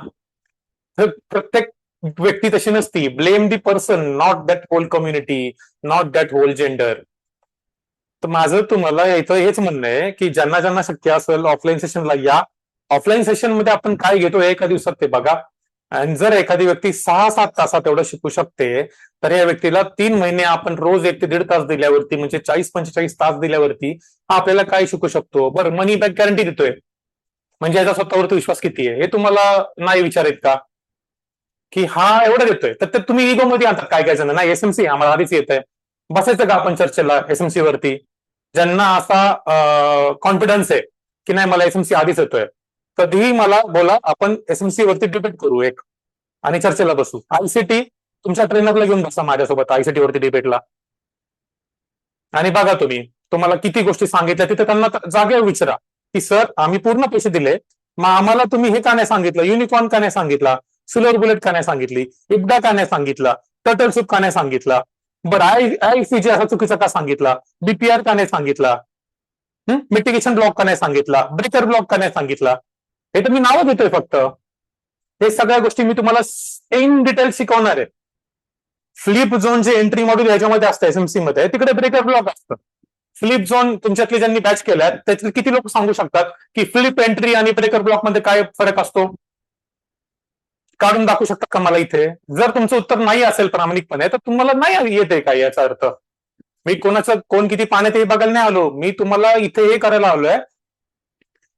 [SPEAKER 1] तर प्रत्येक व्यक्ती तशी नसती. Blame the person, not that whole community, not that whole gender. तर माझं तुम्हाला याचं हेच म्हणणं आहे की ज्यांना ज्यांना शक्य असेल ऑफलाईन सेशनला या. ऑफलाईन सेशन मध्ये आपण काय घेतो हे एका दिवसात ते बघा. आणि जर एखादी व्यक्ती 6-7 तासात एवढं शिकू शकते, तर या व्यक्तीला 3 महिने आपण रोज 1 ते 1.5 तास दिल्यावरती, म्हणजे 40-45 तास दिल्यावरती आपल्याला काय शिकू शकतो? बरं, मनी बॅक गॅरंटी देतोय, म्हणजे याचा स्वतःवरती विश्वास किती आहे हे तुम्हाला नाही विचारत का? की हा एवढं देतोय, तर ते तुम्ही इगो मध्ये आणतात काय काय जण. नाही, एसएमसी आम्हाला आधीच येत आहे. बसायचं का आपण चर्चेला एसएमसी वरती? ज्यांना असा कॉन्फिडन्स आहे की नाही मला एसएमसी आधीच येतोय, कधीही मला बोला, आपण एसएमसी वरती डिबेट करू एक आणि चर्चेला बसू. आयसीटी, तुमच्या ट्रेनरला घेऊन बसा माझ्यासोबत आयसीटी वरती डिबेटला आणि बघा तुम्ही, तुम्हाला किती गोष्टी सांगितल्या तिथे त्यांना जागेवर विचारा की सर आम्ही पूर्ण पैसे दिले, मग आम्हाला तुम्ही हे का नाही सांगितलं, युनिकॉर्न का नाही सांगितला, सिल्वर बुलेट का नाही सांगितली, इब्डा का नाही सांगितला, टर्टल सूप का नाही सांगितला, बरं आयसीजी असा चुकीचा का सांगितला, बीपीआर का नाही सांगितला, मिटिगेशन ब्लॉक का नाही सांगितला, ब्रेकर ब्लॉक का नाही सांगितला. हे तर मी नावं घेतोय फक्त. हे सगळ्या गोष्टी मी तुम्हाला इन डिटेल शिकवणार आहे. फ्लिप झोन जे एंट्री मॉड्यूल ह्याच्यामध्ये असतं एसएमसी मध्ये, तिकडे ब्रेकर ब्लॉक असतं. फ्लिप झोन तुमच्यातले ज्यांनी बॅच केल्यात त्याच्यात किती लोक सांगू शकतात की फ्लिप एंट्री आणि ब्रेकर ब्लॉक मध्ये काय फरक असतो? काढून दाखवू शकतात का मला इथे? जर तुमचं उत्तर नाही असेल प्रामाणिकपणे, तर तुम्हाला नाही येते काय याचा अर्थ. मी कोणाचं कोण किती पाण्यात हे बघायला नाही आलो. मी तुम्हाला इथे हे करायला आलोय,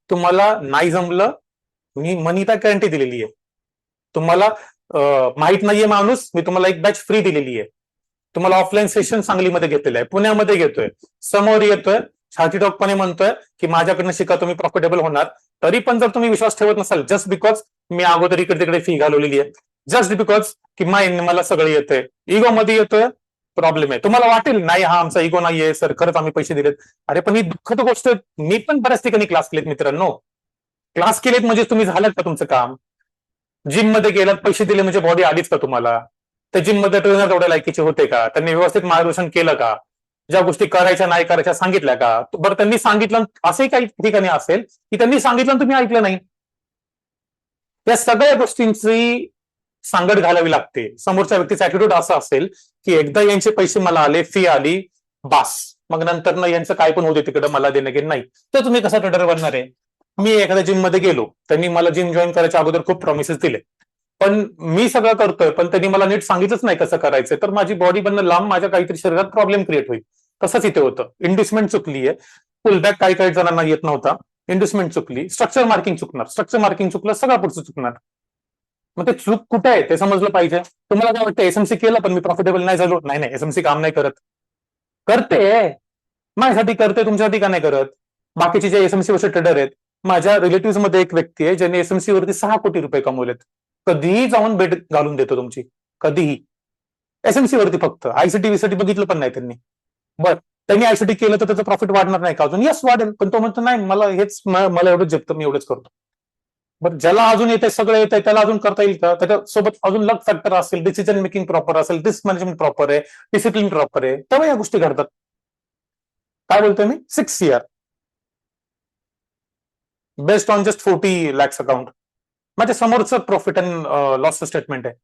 [SPEAKER 1] तुम्हाला नाही जमलं, मी मनी बॅक गॅरंटी दिलेली आहे. तुम्हाला माहित नाहीये माणूस, मी तुम्हाला एक बॅच फ्री दिलेली आहे. तुम्हाला ऑफलाईन सेशन सांगलीमध्ये घेतलेलं आहे, पुण्यामध्ये घेतोय, समोर येतोय, छातीटोकपणे म्हणतोय की माझ्याकडनं शिका तुम्ही प्रॉफिटेबल होणार. तरी पण जर तुम्ही विश्वास ठेवत नसाल, जस्ट बिकॉज मी अगोदर इकडे तिकडे फी घालवलेली आहे, जस्ट बिकॉज की मला सगळं येतंय, इगो मध्ये येतोय, प्रॉब्लेम आहे. तुम्हाला वाटेल नाही हा आमचा इगो नाहीये सर, खरंच आम्ही पैसे दिलेत. अरे पण ही दुःखद गोष्ट. मी पण बऱ्याच ठिकाणी क्लास केलेत मित्रांनो. क्लास केलेत म्हणजे तुम्ही झालं का तुमचं काम? जिम मध्ये गेलात, पैसे दिले म्हणजे बॉडी आलीच का तुम्हाला? त्या जिम मध्ये ट्रेनर तेवढ्या लायकीचे होते का? त्यांनी व्यवस्थित मार्गदर्शन केलं का? ज्या गोष्टी करायच्या नाही करायच्या सांगितल्या का? बरं, त्यांनी सांगितलं असंही काही ठिकाणी असेल की त्यांनी सांगितलं तुम्ही ऐकलं नाही. या सगळ्या गोष्टींची सांगड घालावी लागते. समोरच्या व्यक्तीचा ऍटिट्यूड असा असेल की एकदा यांचे पैसे मला आले, फी आली, बास, मग नंतर ना यांचं काय पण होते तिकडे, मला देणं घेणं नाही. तर तुम्ही कसा ट्रेडर बनणार आहे? मी एखाद्या जिम मध्ये गेलो, त्यांनी मला जिम जॉईन करायच्या अगोदर खूप प्रॉमिसेस दिले. पण मी सगळं करतोय, पण त्यांनी मला नीट सांगितलंच नाही कसं करायचंय, तर माझी बॉडी बनणं लांब, माझ्या काहीतरी शरीरात प्रॉब्लेम क्रिएट होईल. तसंच इथे होतं. इंड्युसमेंट चुकली आहे, पुलबॅक काही काही जणांना येत नव्हता, इंड्युसमेंट चुकली, स्ट्रक्चर मार्किंग चुकणार, स्ट्रक्चर मार्किंग चुकलं, सगळं पुढचं चुकणार. मग ते चूक कुठे आहे ते समजलं पाहिजे. तुम्हाला काय वाटतं, एसएमसी केलं पण मी प्रॉफिटेबल नाही झालो? नाही नाही, एसएमसी काम नाही करत. करते, माझ्यासाठी करते, तुमच्यासाठी का नाही करत? बाकीचे जे एसएमसी वरचे ट्रेडर आहेत, माझ्या रिलेटिव्ह मध्ये एक व्यक्ती आहे ज्याने एसएमसी वरती 6 कोटी रुपये कमवलेत. कधीही जाऊन बेट घालून देतो तुमची, कधीही. एसएमसी वरती फक्त, आयसीटी विसीटी बघितलं पण नाही त्यांनी. बर, त्यांनी आयसीटी केलं तर त्याचं प्रॉफिट वाढणार नाही का अजून? यस वाढेल, पण तो म्हणतो नाही, मला हेच, मला एवढंच जगतं, मी एवढंच करतो. बरं, ज्याला अजून येते, सगळं येतंय, त्याला अजून करता येईल का? त्याच्यासोबत अजून लक फॅक्टर असेल, डिसिजन मेकिंग प्रॉपर असेल, रिस्क मॅनेजमेंट प्रॉपर आहे, डिसिप्लिन प्रॉपर आहे, तेव्हा या गोष्टी घडतात. काय बोलतोय मी? 6 CR based on just 40 lakhs account. माझ्या समोरचं प्रॉफिट अँड लॉस स्टेटमेंट आहे.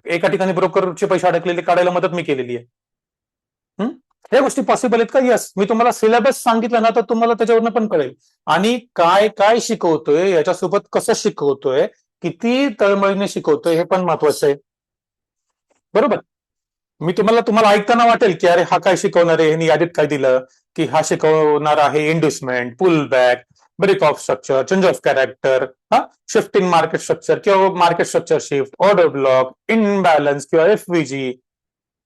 [SPEAKER 1] एका ठिकाणी ब्रोकरचे पैसे अडकलेले काढायला मदत मी केलेली आहे. या गोष्टी पॉसिबल आहेत का? यस. मी तुम्हाला सिलेबस सांगितलं ना, तर तुम्हाला त्याच्यावरनं पण कळेल. आणि काय काय शिकवतोय, याच्यासोबत कसं शिकवतोय, किती तळमळीने शिकवतोय, हे पण महत्वाचं आहे. बरोबर. मी तुम्हाला ऐकताना वाटेल की अरे हा काय शिकवणार आहे, ह्यांनी यादीत काय दिलं, की हा शिकवणार आहे inducement, pull back, break of structure, change of character, हा शिफ्ट इन मार्केट स्ट्रक्चर किंवा market structure shift, order block, imbalance किंवा FVG,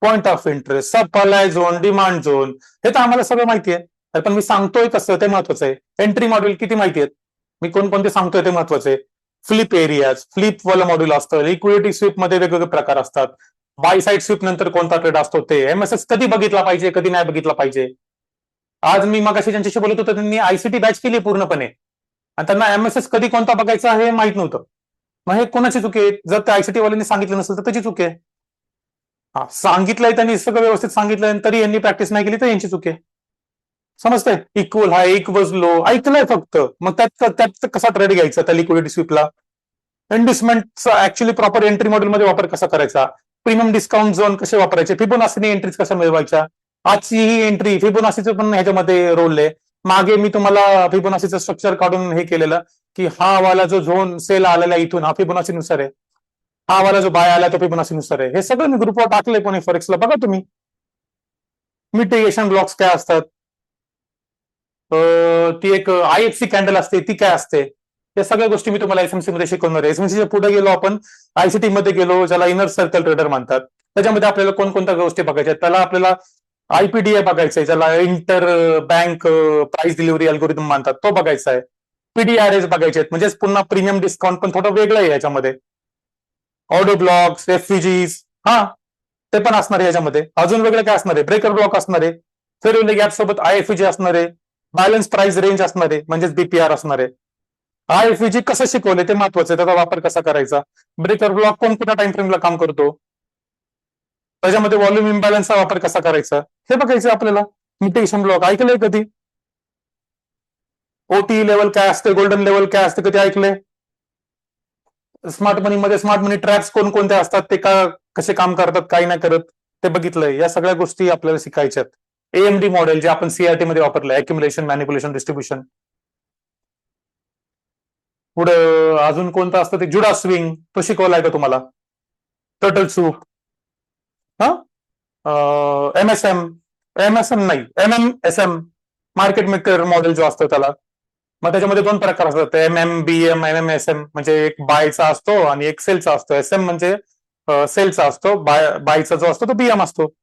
[SPEAKER 1] point of interest, supply zone, demand zone, हे तर आम्हाला सगळं माहिती आहे. पण मी सांगतोय कसं ते महत्वाचं आहे. एंट्री मॉड्यूल किती माहिती आहेत, मी कोणकोणते सांगतोय ते महत्वाचं आहे. फ्लिप एरियाज, फ्लिप वाला मॉड्यूल असतं, लिक्विडिटी स्वीप मध्ये वेगवेगळे प्रकार असतात, बाय साईड स्वीप नंतर कोणता ट्रेड असतो, ते एमएसएस कधी बघितला पाहिजे, कधी नाही बघितला पाहिजे. आज मी मगाशी ज्यांच्याशी बोलत होतो त्यांनी आयसीटी बॅच केली पूर्णपणे, आणि त्यांना एमएसएस कधी कोणता बघायचा हे माहित नव्हतं. मग हे कोणाची चुकी आहे? जर त्या आयसीटी वाल्यांनी सांगितलं नसेल तर त्याची चुकी आहे. हा, सांगितलंय त्यांनी, सगळं व्यवस्थित सांगितलंय, तरी यांनी प्रॅक्टिस नाही केली तर यांची चुकी आहे. समजतंय? इक्वल हाय, इक्वल लो ऐकलंय फक्त, मग त्यात कसा ट्रेड घ्यायचा त्या लिक्विडिटी स्वीपला? इन्व्हेस्टमेंटचा ऍक्च्युअली प्रॉपर एंट्री मॉडेल मध्ये वापर कसा करायचा, प्रीमियम डिस्काउंट झोन कसे वापरायचे, फिबोनाचीने एंट्रीज कशा मिळवायच्या. आजची ही एंट्री फिबोनाचीचं पण ह्याच्यामध्ये रोल आहे. मागे मी तुम्हाला फिबोनाचीचं स्ट्रक्चर काढून हे केलेलं, की हा वाला जो झोन सेल आलेला इथून हा फिबोनाचीनुसार आहे, हा वाला जो बाय आला तो फिबोनाचीनुसार आहे. हे सगळं मी ग्रुपवर टाकलंय कोणी फॉरेक्सला, बघा तुम्ही. मिटिगेशन ब्लॉक्स काय असतात, ती एक आयएफसी कॅन्डल असते, ती काय असते, या सगळ्या गोष्टी मी तुम्हाला एसएमसी मध्ये शिकवणार आहे. एसएमसीच्या पुढे गेलो आपण, आयसीटी मध्ये गेलो, ज्याला इनर सर्कल ट्रेडर म्हणतात. त्याच्यामध्ये आपल्याला कोणकोणत्या गोष्टी बघायच्या, त्याला आपल्याला आयपीडीआय बघायचा आहे, ज्याला inter bank price delivery algorithm म्हणतात, तो बघायचा आहे. पीडीआरएस बघायचे आहेत, म्हणजे पुन्हा प्रीमियम डिस्काउंट पण थोडं वेगळं आहे याच्यामध्ये. ऑडिओ ब्लॉक्स, एफव्हीजीज, हा ते पण असणार आहे याच्यामध्ये. अजून वेगळं काय असणार आहे? ब्रेकर ब्लॉक असणार आहे, फेअर गॅप सोबत आयएफईजी असणार आहे, बॅलन्स प्राइस रेंज असणार आहे, म्हणजेच बीपीआर असणार आहे. आयएफईजी कसं शिकवले ते महत्वाचं आहे, त्याचा वापर कसा करायचा. ब्रेकर ब्लॉक कोणत्या टाइम फ्रेमला काम करतो, त्याच्यामध्ये व्हॉल्यूम इम्बॅलन्सचा वापर कसा करायचा, हे बघायचं आपल्याला. मिटिगेशन ब्लॉक ऐकलंय कधी? ओटी लेवल काय असते, गोल्डन लेवल काय असते, कधी ऐकलंय? स्मार्ट मनी मध्ये स्मार्ट मनी ट्रॅप्स कोणकोणते असतात, ते कसे काम करतात, काही नाही करत, ते बघितलंय. या सगळ्या गोष्टी आपल्याला शिकायच्यात. एएमडी मॉडेल जे आपण सीआरटी मध्ये वापरलंय, अक्युम्युलेशन, मॅनिप्युलेशन, डिस्ट्रीब्युशन. पुढं अजून कोणतं असतं ते जुडा स्विंग, तो शिकवलाय का तुम्हाला? टर्टल सूप, हा, एमएसएम, एमएसएम नाही, एमएमएसएम, मार्केट मेकर मॉडेल जो असतो त्याला. मग त्याच्यामध्ये 2 प्रकार असतात, एमएम बीएम, एमएमएसएम, म्हणजे एक बायचा असतो आणि एक सेलचा असतो. एसएम म्हणजे सेलचा असतो, बायचा जो असतो तो बीएम असतो.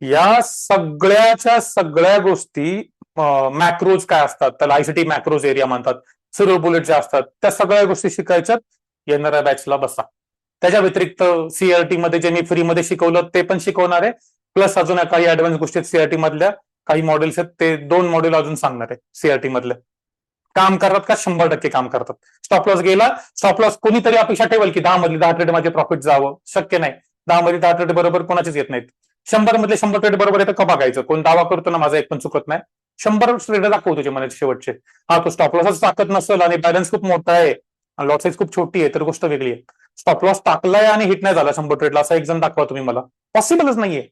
[SPEAKER 1] या सगळ्याच्या सगळ्या गोष्टी, मॅक्रोज काय असतात, त्याला आयसीटी मॅक्रोज एरिया म्हणतात, सर्व बुलेट जे असतात, त्या सगळ्या गोष्टी शिकायच्यात. येणाऱ्या बॅचला बसा. त्याच्या व्यतिरिक्त सीआरटी मध्ये जे मी फ्री मध्ये शिकवलं ते पण शिकवणार आहे, प्लस अजून काही ऍडव्हान्स गोष्टी सीआरटी मधल्या, काही मॉडेल्स आहेत, ते 2 मॉडेल अजून सांगणार आहे सीआरटी मधले. काम करतात का? 100% काम करतात. स्टॉप लॉस गेला, स्टॉप लॉस कोणीतरी अपेक्षा ठेवल की 10 मधली 10 ट्रेड माझे प्रॉफिट जावं, शक्य नाही. 10 मध्ये 10 ट्रेड बरोबर कोणाचेच येत नाहीत. 100 मधले 100 ट्रेड बरोबर येतं का बघायचं. कोण दावा करतो ना माझा एक पण चुकत नाही, 100 ट्रेड दाखवतो तुझे म्हणायचे शेवटचे. हा, तो स्टॉप लॉसच टाकत नसेल आणि बॅलन्स खूप मोठा आहे आणि लॉट साईज खूप छोटी आहे, तर गोष्ट वेगळी आहे. स्टॉप लॉस टाकलाय आणि हिट नाही झाला 100 ट्रेडला, असा एक जण दाखवा तुम्ही मला. पॉसिबलच नाहीये.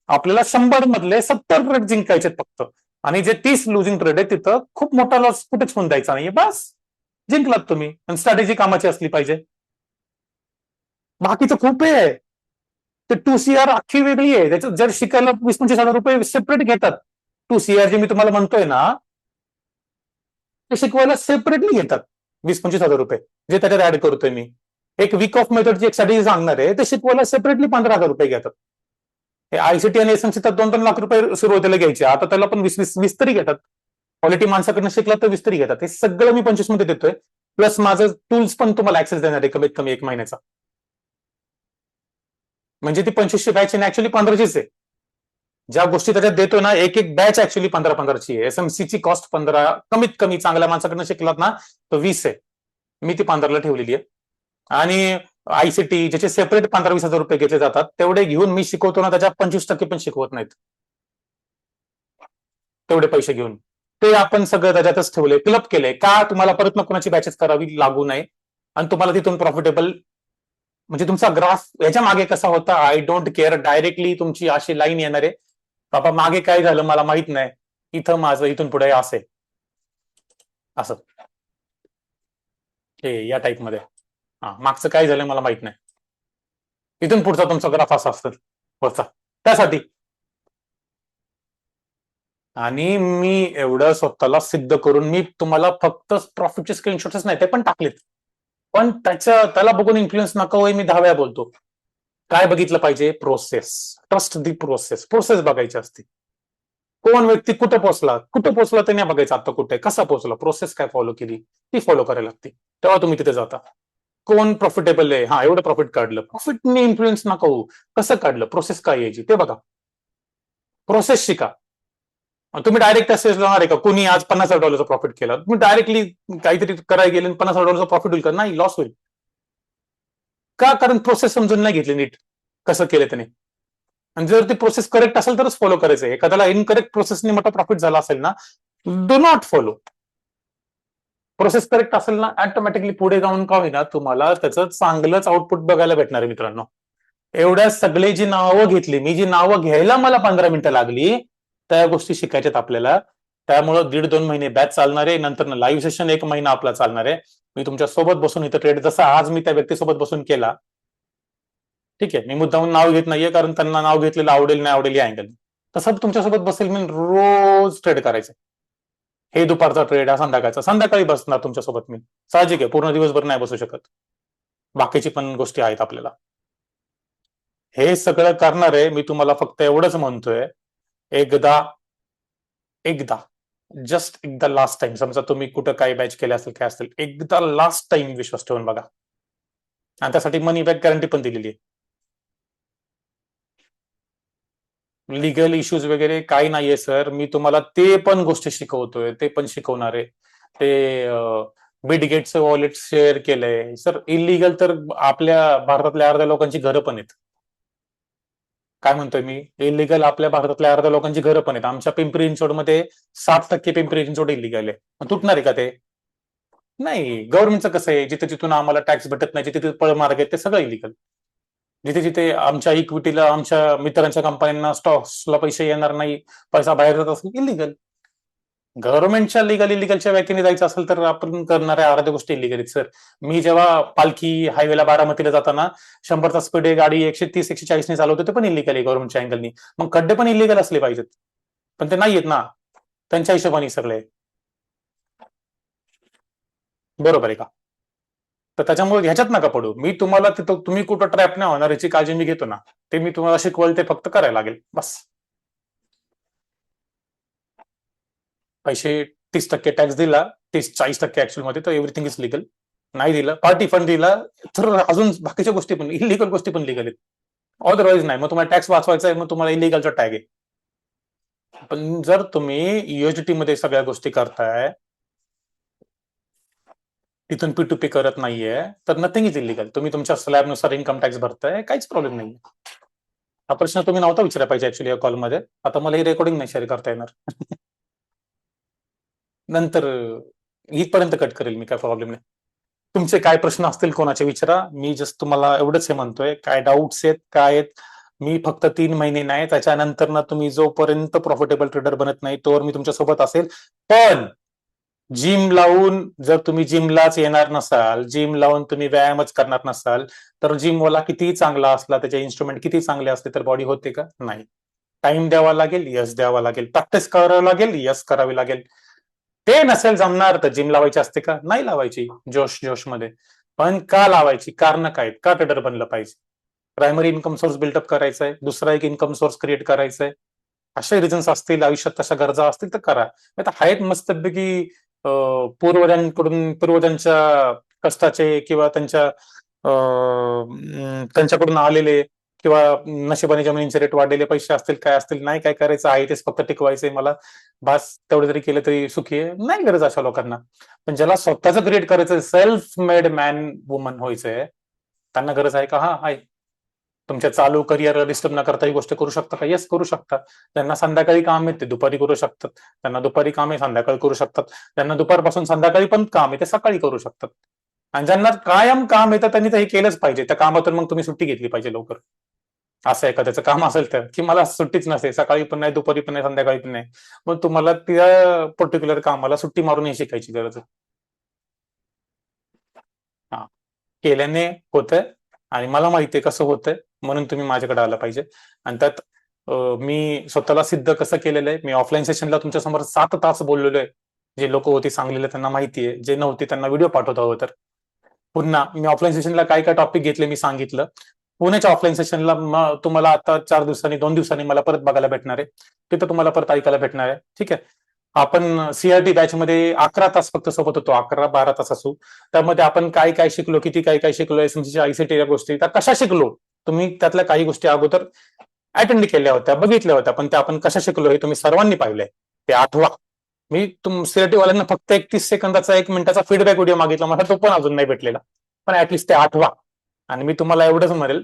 [SPEAKER 1] आपल्याला 100 मधले 70 ट्रेड जिंकायचे फक्त, आणि जे 30 लुझिंग ट्रेड आहे तिथं खूप मोठा लॉस कुठेच होऊन द्यायचा नाहीये, बस जिंकलात तुम्ही. आणि स्ट्रॅटेजी कामाची असली पाहिजे. बाकीचं खूप आहे. ते 2 CR अख्खी वेगळी आहे. त्याच्यात जर शिकायला 20-25 हजार रुपये सेपरेट घेतात. 2 CR जे मी तुम्हाला म्हणतोय ना, ते शिकवायला सेपरेटली घेतात 20-25 हजार रुपये, जे त्याच्यात ऍड करतोय मी. एक वीक ऑफ मेथडची एक स्ट्रॅटेजी सांगणार आहे, ते शिकवायला सेपरेटली 15,000 रुपये घेतात. हे आयसीटी आणि एसएमसी तर 2-2 लाख रुपये सुरुवातीला घ्यायचे, आता त्याला पण 20 तरी घेतात. क्वालिटी माणसाकडनं शिकला तर 20 तरी घेतात. हे सगळं मी 25 मध्ये देतोय, प्लस माझं टूल्स पण तुम्हाला ऍक्सेस देणार आहे कमीत कमी 1 महिन्याचा. म्हणजे ती 25ची बॅच ऍक्च्युअली 15चीच आहे. ज्या गोष्टी त्याच्यात देतो ना, एक एक बॅच ऍक्च्युअली 15-15ची आहे. एसएमसीची कॉस्ट 15, कमीत कमी चांगल्या माणसाकडनं शिकलात ना तर 20 आहे. मी ती 15ला ठेवलेली आहे. आणि आयसीटी ज्याचे सेपरेट 15-20 हजार रुपये घेतले जातात, तेवढे घेऊन मी शिकवतो ना, त्याच्या 25% पण शिकवत नाहीत तेवढे पैसे घेऊन. ते आपण सगळं त्याच्यातच ठेवले, क्लब केले का तुम्हाला परत कोणाची बॅचेस करावी लागू नये आणि तुम्हाला तिथून प्रॉफिटेबल. म्हणजे तुमचा ग्राफ याच्या मागे कसा होता, आय डोंट केअर, डायरेक्टली तुमची अशी लाईन येणार आहे, बाबा मागे काय झालं मला माहित नाही, इथं माझं इथून पुढे असेल असं, हे या टाईपमध्ये. हा, मागचं काय झालं मला माहित नाही, इथून पुढचा तुमचा ग्राफ असा असतं वरचा, त्यासाठी. आणि मी एवढं स्वतःला सिद्ध करून मी तुम्हाला फक्त प्रॉफिटचे स्क्रीनशॉट्स नाही, ते पण टाकलेत. पण त्याला बघून इन्फ्लुएन्स नका होय, मी 10 वेळा बोलतो. काय बघितलं पाहिजे? Process. Trust the process. Process बघायची असते. कोण व्यक्ती कुठं पोहोचला ते नाही बघायचं, आता कुठे कसा पोहोचला, प्रोसेस काय फॉलो केली ती फॉलो करायला लागते, तेव्हा तुम्ही तिथे जाता. कोण प्रॉफिटेबल आहे, हा एवढं प्रॉफिट काढलं, प्रॉफिटने इन्फ्लुएन्स नका होऊ, कसं काढलं, प्रोसेस काय यायची ते बघा, प्रोसेस शिका. तुम्ही डायरेक्ट त्या स्टेजला जाणार आहे का? कुणी आज $50,000 प्रॉफिट केला, तुम्ही डायरेक्टली काहीतरी करायला गेले $50,000 प्रॉफिट होईल का? नाही, लॉस होईल. का? कारण प्रोसेस समजून नाही घेतली नीट, कसं केलं त्याने. आणि जर ती प्रोसेस करेक्ट असेल तरच फॉलो करायचं. एखाद्याला इनकरेक्ट प्रोसेसने मोठा प्रॉफिट झाला असेल ना, do not follow. Process correct असेल ना, ऑटोमॅटिकली पुढे जाऊन का होईना तुम्हाला त्याचं चांगलंच आउटपुट बघायला भेटणार आहे मित्रांनो. एवढ्या सगळे जी नावं घेतली मी, जी नावं घ्यायला मला 15 मिनिटं लागली, त्या गोष्टी शिकायच्यात आपल्याला. त्यामुळं 1.5-2 महिने बॅच चालणार आहे, नंतर लाईव्ह सेशन 1 महिना आपला चालणार आहे. मी तुमच्या सोबत बसून इथं ट्रेड, जसा आज मी त्या व्यक्तीसोबत बसून केला, ठीक आहे, मी मुद्दाहून नाव घेत नाहीये कारण त्यांना नाव घेतलेलं आवडेल नाही आवडेल या अँगल, तसं तुमच्यासोबत बसेल मी, रोज ट्रेड करायचं. हे दुपारचा ट्रेड, हा संध्याकाळचा, संध्याकाळी बसणार तुमच्यासोबत मी, साहजिक आहे, पूर्ण दिवसभर नाही बसू शकत, बाकीची पण गोष्टी आहेत आपल्याला. हे सगळं करणार आहे मी, तुम्हाला फक्त एवढंच म्हणतोय, एकदा जस्ट एकदा लास्ट टाइम, समजा तुम्ही कुठं काय बॅच केले असेल काय असेल, एकदा लास्ट टाइम विश्वास ठेवून बघा, आणि त्यासाठी मनी बॅक गॅरंटी पण दिलेली आहे. लिगल इश्यूज वगैरे काही नाहीये सर, मी तुम्हाला ते पण गोष्टी शिकवतोय, ते पण शिकवणार आहे. ते बिटगेटचं वॉलेट शेअर केलंय सर, इलिगल तर आपल्या भारतातल्या अर्ध्या लोकांची घरं पण आहेत. काय म्हणतोय मी, इलिगल आपल्या भारतातल्या अर्ध्या लोकांची घरं पण आहेत. आमच्या पिंपरी चिंचवडमध्ये 7% पिंपरी चिंचवड इलिगल आहे. मग तुटणार आहे का ते? नाही. गव्हर्नमेंटचं कसं आहे, जिथे जिथून आम्हाला टॅक्स भेटत नाही, जिथे पळमार्ग आहेत ते सगळं इलिगल. जिथे जिथे आमच्या इक्विटीला, आमच्या मित्रांच्या कंपन्यांना स्टॉक्सला पैसे येणार नाही, पैसा बाहेर जात असेल, इलिगल. गव्हर्नमेंटच्या लिगल इलिगलच्या व्याख्येने जायचं असेल तर आपण करणाऱ्या अर्ध्या गोष्टी इलिगल आहेत सर. मी जेव्हा पालखी हायवेला बारामतीला जाताना 100चा स्पीड गाडी 130-140 ने चालवतो, ते पण इलिगल आहे गव्हर्नमेंटच्या अँगलनी. मग खड्डे पण इलिगल असले पाहिजेत, पण ते नाहीयेत ना, त्यांच्या हिशोबाने सगळे. बरोबर आहे का? तर त्याच्यामुळे ह्याच्यात नका पडू. मी तुम्हाला तिथं तुम्ही कुठं ट्रॅप नाही होणार याची काळजी मी घेतो ना. ते मी तुम्हाला शिकवल ते फक्त करायला लागेल बस. पैसे 30% टॅक्स दिला, 30-40% ऍक्च्युअल मध्ये, तर एव्हरीथिंग इज लिगल. नाही दिलं, पार्टी फंड दिला, तर अजून बाकीच्या गोष्टी पण इलिगल गोष्टी पण लिगल आहेत. अदरवाईज नाही, मग तुम्हाला टॅक्स वाचवायचा आहे, मग तुम्हाला इलिगलचा टॅग आहे. पण जर तुम्ही यूएसडीटी मध्ये सगळ्या गोष्टी करताय, तिथून P2P करत नाहीये, तर नथिंग इज इलिगल. तुम्ही तुमच्या स्लॅबनुसार इन्कम टॅक्स भरताय, काहीच प्रॉब्लेम नाही. हा प्रश्न तुम्ही नव्हता विचारायला पाहिजे ऍक्च्युली या कॉलमध्ये. आता मला ही रेकॉर्डिंग नाही शेअर करता येणार. नंतर इथपर्यंत कट करेल मी, काय प्रॉब्लेम नाही. तुमचे काय प्रश्न असतील कोणाचे विचारा, मी जस्ट तुम्हाला एवढंच हे म्हणतोय, काय डाऊट्स आहेत काय आहेत. मी फक्त 3 महिने नाही, त्याच्यानंतर ना तुम्ही जोपर्यंत प्रॉफिटेबल ट्रेडर बनत नाही तोवर मी तुमच्या सोबत असेल. पण जिम लावून जर तुम्ही जिमलाच येणार नसाल, जिम लावून तुम्ही व्यायामच करणार नसाल, तर जिमवाला कितीही चांगला असला, त्याचे इन्स्ट्रुमेंट किती चांगले असले तर बॉडी होते का? नाही. टाइम द्यावा लागेल, यस द्यावा लागेल. प्रॅक्टिस करावं लागेल, यस करावी लागेल. ते नसेल जमणार तर जिम लावायची असते का? नाही लावायची जोश मध्ये. पण का लावायची? कारण काय? का ट्रेडर बनलं पाहिजे? प्रायमरी इन्कम सोर्स बिल्डअप करायचा आहे, दुसरा एक इन्कम सोर्स क्रिएट करायचा आहे. असे रिझन्स असतील आयुष्यात, तशा गरजा असतील तर करा. आता आहेत मस्तपैकी पूर्वजांच्या कष्टाचे किंवा त्यांच्याकडून आलेले किंवा नशिबाने जमिनीचे रेट वाढलेले पैसे असतील, काय असतील, नाही काय करायचं आहे तेच फक्त टिकवायचंय मला, बस तेवढं जरी केलं तरी सुखी आहे. नाही गरज अशा लोकांना. पण ज्याला स्वतःच क्रिएट करायचं, सेल्फ मेड मॅन वुमन व्हायचंय, त्यांना गरज आहे का? हा आहे. तुमच्या चालू करिअर डिस्टर्ब न करता ही गोष्ट करू शकता का? येस, करू शकता. त्यांना संध्याकाळी काम आहे ते दुपारी करू शकतात, त्यांना दुपारी काम आहे संध्याकाळी करू शकतात, त्यांना दुपारपासून संध्याकाळी पण काम आहे ते सकाळी करू शकतात. आणि ज्यांना कायम काम येतं त्यांनी तर हे केलंच पाहिजे. त्या कामातून मग तुम्ही सुट्टी घेतली पाहिजे लवकर. असं एखाद्याचं काम असेल तर, की मला सुट्टीच नसेल, सकाळी पण नाही, दुपारी पण नाही, संध्याकाळी पण नाही, मग तुम्हाला त्या पर्टिक्युलर कामाला सुट्टी मारून हे शिकायची गरज आहे. हा, केल्याने होतंय आणि मला माहितीये कसं होतंय, म्हणून तुम्ही माझ्याकडे आलं पाहिजे. आणि त्यात मी स्वतःला सिद्ध कसं केलेलं आहे. मी ऑफलाईन सेशनला तुमच्या समोर 7 तास बोललेलो आहे. जे लोक होती सांगलेलं त्यांना माहितीये, जे नव्हते त्यांना व्हिडिओ पाठवत हवं तर. पुन्हा मी ऑफलाईन सेशनला काय काय टॉपिक घेतले मी सांगितलं. पुण्याच्या ऑफलाईन सेशनला तुम्हाला आता 4 दिवसांनी 2 दिवसांनी मला परत बघायला भेटणार आहे. तिथं तुम्हाला परत ऐकायला भेटणार आहे. ठीक आहे. आपण सीआरटी बॅच मध्ये 11 तास फक्त सोबत होतो, 11-12 तास असू. त्यामध्ये आपण काय काय शिकलो, किती काय काय शिकलो, एसएमसीच्या आयसीटी गोष्टी त्या कशा शिकलो, तुम्ही त्यातल्या काही गोष्टी अगोदर अटेंड केल्या होत्या, बघितल्या होत्या, पण त्या आपण कशा शिकलो हे तुम्ही सर्वांनी पाहिलंय. ते आठवा. मी सीआरटी वाल्यांना फक्त 31 सेकंदाचा 1 मिनिटाचा फीडबॅक व्हिडिओ मागितला, मला तो पण अजून नाही भेटलेला. पण ऍटलिस्ट ते आठवा. आणि मी तुम्हाला एवढंच म्हणेल,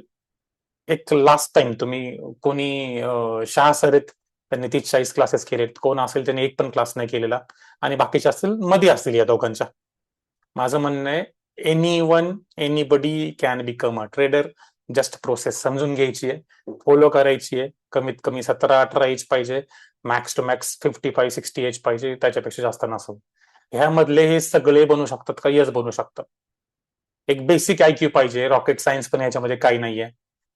[SPEAKER 1] एक लास्ट टाइम तुम्ही कोणी शाह सर आहेत, त्यांनी 30-40 क्लासेस केलेत, कोण असेल त्यांनी एक पण क्लास नाही केलेला, आणि बाकीचे असतील मध्ये असतील या दोघांच्या. माझं म्हणणं आहे, anyone anybody can become a trader. Just process समजून घ्यायची आहे, फॉलो करायची आहे. कमीत कमी 17-18 एज पाहिजे, मॅक्स टू मॅक्स 55-60 एज पाहिजे, त्याच्यापेक्षा जास्त नसावं. ह्यामधले हे सगळे बनू शकतात का? यस, बनू शकतात. एक बेसिक आयक्यू पाहिजे, रॉकेट सायन्स पण याच्यामध्ये काही नाहीये.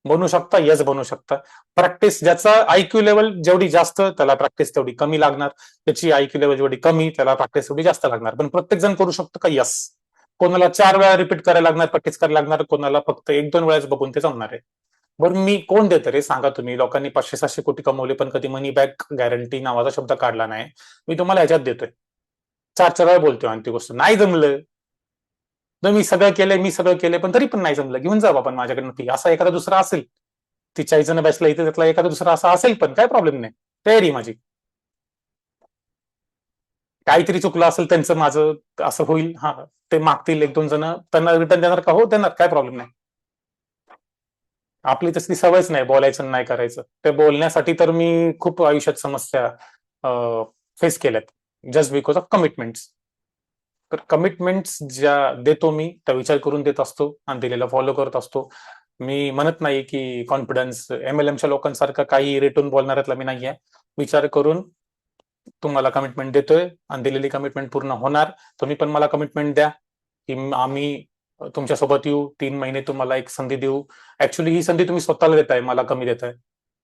[SPEAKER 1] बनू शकता, यस बनू शकता. प्रॅक्टिस, ज्याचा आयक्यू लेवल जेवढी जास्त त्याला प्रॅक्टिस तेवढी कमी लागणार, त्याची आयक्यू लेवल जेवढी कमी त्याला प्रॅक्टिस तेवढी जास्त लागणार. पण प्रत्येक जण करू शकतो का? यस. कोणाला 4 वेळा रिपीट करायला लागणार, प्रॅक्टिस करायला लागणार, कोणाला फक्त 1-2 वेळाच बघून ते जमणार आहे. बरं, मी कोण देतं रे सांगा तुम्ही? लोकांनी 500-700 कोटी कमवले पण कधी मनी बॅक गॅरंटी नावाचा शब्द काढला नाही. मी तुम्हाला ह्याच्यात देतोय. 4-4 वेळा बोलतोय आणि ती गोष्ट नाही जमलं, मी सगळं केलंय, मी सगळं केलंय, पण तरी पण नाही जमलं, घेऊन जाऊ आपण माझ्याकडनं फी. असा एखादा दुसरा असेल, ती 40 जण बॅचला इथे, त्यातला एखादा दुसरा असा असेल, पण काय प्रॉब्लेम नाही, तयारी माझी. काहीतरी चुकलं असेल त्यांचं, माझं असं होईल, हा, ते मागतील 1-2 जण, त्यांना रिटर्न देणार का? हो देणार, काय प्रॉब्लेम नाही. आपली तसली सवयच नाही बोलायचं नाही करायचं. ते बोलण्यासाठी तर मी खूप आयुष्यात समस्या फेस केल्यात, जस्ट बिकॉज ऑफ कमिटमेंट्स. तर कमिटमेंट्स ज्या देतो मी, त्या विचार करून देत असतो आणि दिलेला फॉलो करत असतो. मी म्हणत नाही की कॉन्फिडन्स एमएलएमच्या लोकांसारखं काही रेटून बोलणाऱ्यातला मी नाहीये. विचार करून तुम्हाला कमिटमेंट देतोय आणि दिलेली कमिटमेंट पूर्ण होणार. तुम्ही पण मला कमिटमेंट द्या की आम्ही तुमच्यासोबत येऊ, 3 महिने तुम्हाला एक संधी देऊ. ऍक्च्युली ही संधी तुम्ही स्वतःला देताय, मला कमी देताय.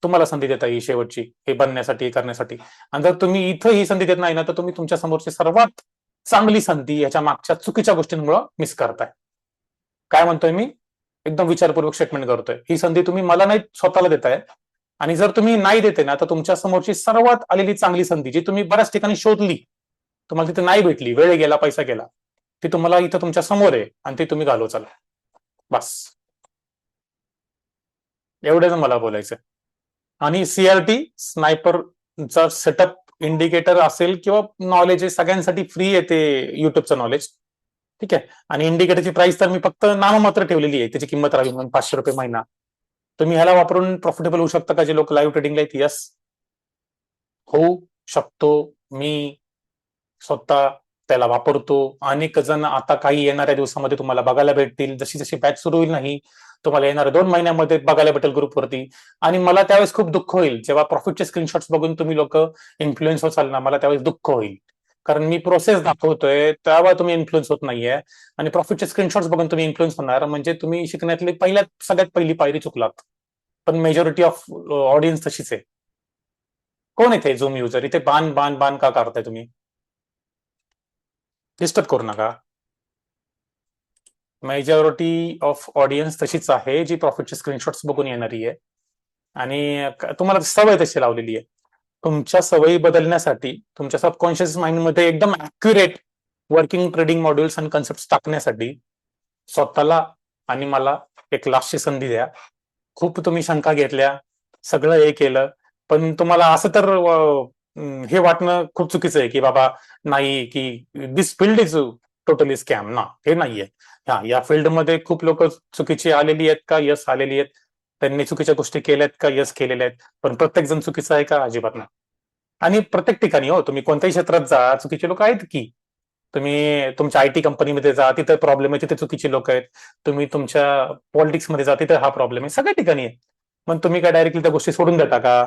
[SPEAKER 1] तुम्हाला संधी देताय ही शेवटची, हे बनण्यासाठी, हे करण्यासाठी. आणि जर तुम्ही इथं ही संधी देत नाही ना, तर तुम्ही तुमच्या समोरची सर्वात चांगली संधी ह्याच्या मागच्या चुकीच्या गोष्टींमुळे मिस करताय. काय म्हणतोय मी? एकदम विचारपूर्वक स्टेटमेंट करतोय. ही संधी तुम्ही मला नाही, स्वतःला देताय. आणि जर तुम्ही नाही देते ना, तर तुमच्या समोरची सर्वात आलेली चांगली संधी, जी तुम्ही बऱ्याच ठिकाणी शोधली, तुम्हाला तिथे नाही भेटली, वेळ गेला, पैसा गेला, ती तुम्हाला इथं तुमच्या समोर आहे आणि ती तुम्ही घालव चला. बस, एवढंच मला बोलायचं. आणि सीआरटी स्नायपरचा सेटअप, इंडिकेटर असेल किंवा नॉलेज, सगळ्यांसाठी फ्री आहे ते युट्यूबचं नॉलेज. ठीक आहे. आणि इंडिकेटरची प्राइस तर मी फक्त नाममात्र ठेवलेली आहे, त्याची किंमत राहील म्हणून ₹500 महिना. तुम्ही ह्याला वापरून प्रॉफिटेबल होऊ शकता का? जे लोक लाईव्ह ट्रेडिंगला आहेत, यस होऊ शकतो. मी स्वतः त्याला वापरतो. अनेक जण आता काही येणाऱ्या दिवसामध्ये तुम्हाला बघायला भेटतील, जशी जशी बॅच सुरू होईल नाही, तुम्हाला येणाऱ्या 2 महिन्यामध्ये बघायला भेटेल ग्रुपवरती. आणि मला त्यावेळेस खूप दुःख होईल, जेव्हा प्रॉफिटचे स्क्रीनशॉट्स बघून तुम्ही लोक इन्फ्लुएन्स होसाल ना, मला त्यावेळेस दुःख होईल कारण मी प्रोसेस दाखवतोय त्यावर तुम्ही इन्फ्लुएन्स होत नाहीये आणि प्रॉफिटचे स्क्रीनशॉट्स बघून तुम्ही इन्फ्लुएन्स होणार, म्हणजे तुम्ही शिकण्यातली सगळ्यात पहिली पायरी चुकलात. पण मेजॉरिटी ऑफ ऑडियन्स तशीच आहे. कोण येते झूम युजर? इथे बाण बाण बाण का काढताय तुम्ही? डिस्टर्ब करू नका. मेजॉरिटी ऑफ ऑडियन्स तशीच आहे जी प्रॉफिटचे स्क्रीनशॉट्स बघून येणारी आहे आणि तुम्हाला सवय तशी लावलेली आहे. तुमच्या सवयी बदलण्यासाठी, तुमच्या सबकॉन्शियस माइंडमध्ये एकदम अॅक्युरेट वर्किंग ट्रेडिंग मॉड्यूल्स आणि कन्सेप्ट टाकण्यासाठी स्वतःला आणि मला एक लास्टची संधी द्या. खूप तुम्ही शंका घेतल्या, सगळं हे केलं, पण तुम्हाला असं तर हे वाटणं खूप चुकीचं आहे की बाबा नाही, की दिस फील्ड इज टोटली स्कॅम ना, हे नाहीये. या फील्डमध्ये खूप लोक चुकीची आलेली आहेत का? यस आलेली आहेत. त्यांनी चुकीच्या गोष्टी केल्यात का? यस केलेल्या आहेत. पण प्रत्येक जण चुकीचा आहे का? अजिबात नाही. आणि प्रत्येक ठिकाणी हो, तुम्ही कोणत्याही क्षेत्रात जा, चुकीचे लोक आहेत की. तुम्ही तुमच्या आयटी कंपनीमध्ये जा, तिथे प्रॉब्लेम आहे, तिथे चुकीची लोक आहेत. तुम्ही तुमच्या पॉलिटिक्समध्ये जा, तिथे हा प्रॉब्लेम आहे. सगळ्या ठिकाणी आहे. मग तुम्ही काय डायरेक्टली त्या गोष्टी सोडून देता का?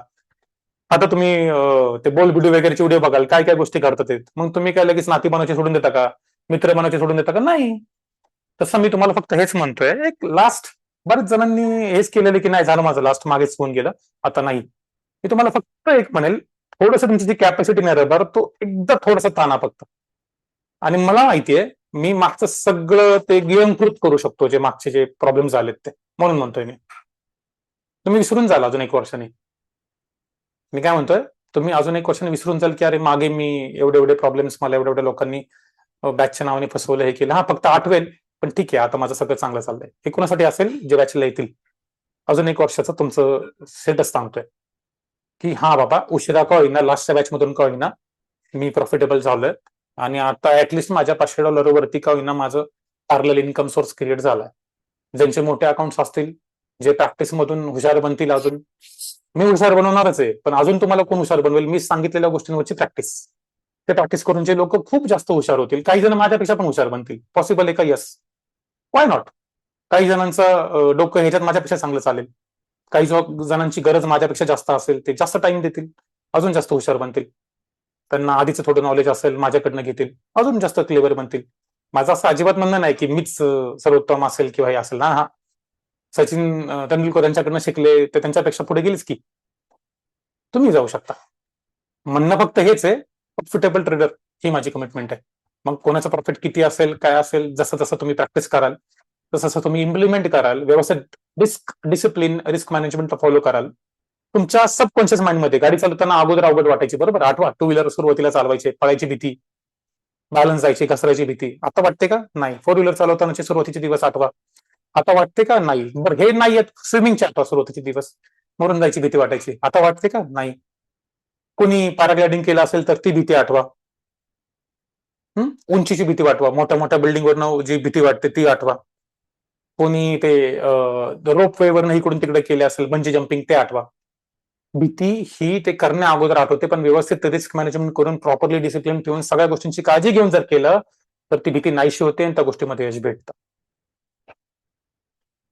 [SPEAKER 1] आता तुम्ही ते बोलबिडू वगैरेचे व्हिडिओ बघाल, काय काय गोष्टी घडतात, मग तुम्ही काय लगेच नाती बनायचे सोडून देता का? मित्र बनायचे सोडून देता का? नाही. तसं मी तुम्हाला फक्त हेच म्हणतोय, एक लास्ट, बरेच जणांनी हेच केलेलं की नाही झालं माझं लास्ट, मागेच होऊन गेलं, आता नाही. मी तुम्हाला फक्त एक म्हणेल, थोडस तुमची जी कॅपॅसिटी नाही रबर, तो एकदा थोडासा ताणा फक्त. आणि मला माहितीये, मी मागचं सगळं ते गिळंकृत करू शकतो, जे मागचे जे प्रॉब्लेम झालेत ते. म्हणून म्हणतोय मी, तुम्ही विसरून जाल अजून एक वर्षाने. मी काय म्हणतोय, तुम्ही अजून एक वर्षाने विसरून जाल की अरे मागे मी एवढे एवढे प्रॉब्लेम्स, मला एवढ्या एवढ्या लोकांनी बॅचच्या नावाने फसवलं, हे केलं. हा फक्त आठवेल, पण ठीक आहे, आता माझं सगळं चांगलं चाललंय. हे कोणासाठी असेल? जे बॅचला येतील. अजून एक वर्षाचं तुमचं सेटच सांगतोय की हा बाबा, उशिरा का होईना, लास्टच्या बॅच मधून का होईना, मी प्रॉफिटेबल झालोय आणि आता ऍटलिस्ट माझ्या $500 वरती का होईना माझं पॅरलल इन्कम सोर्स क्रिएट झालाय. ज्यांचे मोठे अकाउंट्स असतील, जे प्रॅक्टिस मधून हुशार बनतील, अजून मी हुशार बनवणारच आहे, पण अजून तुम्हाला कोण हुशार बनवेल? मी सांगितलेल्या गोष्टींवरची प्रॅक्टिस. ते प्रॅक्टिस करून जे लोक खूप जास्त हुशार होतील, काही जण माझ्यापेक्षा पण हुशार बनतील. पॉसिबल आहे का? यस. Why not? काही जणांचं डोकं ह्याच्यात माझ्यापेक्षा चांगलं चालेल, काही जणांची गरज माझ्यापेक्षा जास्त असेल, ते जास्त टाइम देतील, अजून जास्त हुशार बनतील. त्यांना आधीचं थोडं नॉलेज असेल, माझ्याकडनं घेतील, अजून जास्त क्लेवर बनतील. माझं असं अजिबात म्हणणं नाही की मीच सर्वोत्तम असेल किंवा हे असेल ना. हा, सचिन तेंडुलकर यांच्याकडनं शिकले ते त्यांच्यापेक्षा पुढे गेलेच की. तुम्ही जाऊ शकता. म्हणणं फक्त हेच आहे, प्रॉफिटेबल ट्रेडर ही माझी कमिटमेंट आहे. मग कोणाचं प्रॉफिट किती असेल, काय असेल, जसं जसं तुम्ही प्रॅक्टिस कराल, तसं तसं तुम्ही इम्प्लिमेंट कराल, व्यवस्थित डिसिप्लिन, रिस्क मॅनेजमेंट फॉलो कराल. तुमच्या सबकॉन्शियस माइंडमध्ये गाडी चालवताना अगोदर अवघड वाटायची, बरोबर? आठवा, टू व्हीलर सुरुवातीला चालवायचे, पळायची भीती, बॅलन्स जायची, घसरायची भीती. आता वाटते का? नाही. फोर व्हीलर चालवतानाचे सुरुवातीचे दिवस आठवा. आता वाटते का? नाही. बरं, हे नाही आहेत, स्विमिंगचे आठवा सुरुवातीचे दिवस, मरून जायची भीती वाटायची. आता वाटते का? नाही. कोणी पॅराग्लायडिंग केलं असेल तर ती भीती आठवा. उंचीची भीती वाटवा, मोठ्या मोठ्या बिल्डिंगवरनं जी भीती वाटते ती आठवा. कोणी ते रोप वेवरनं इकडून तिकडे केले असेल, बंजी जम्पिंग, ते आठवा. भीती ही ते करण्या अगोदर आठवते, पण व्यवस्थित रिस्क मॅनेजमेंट करून, प्रॉपरली डिसिप्लिन ठेवून, सगळ्या गोष्टींची काळजी घेऊन जर केलं तर ती भीती नाहीशी होते आणि त्या गोष्टीमध्ये यश भेटतं.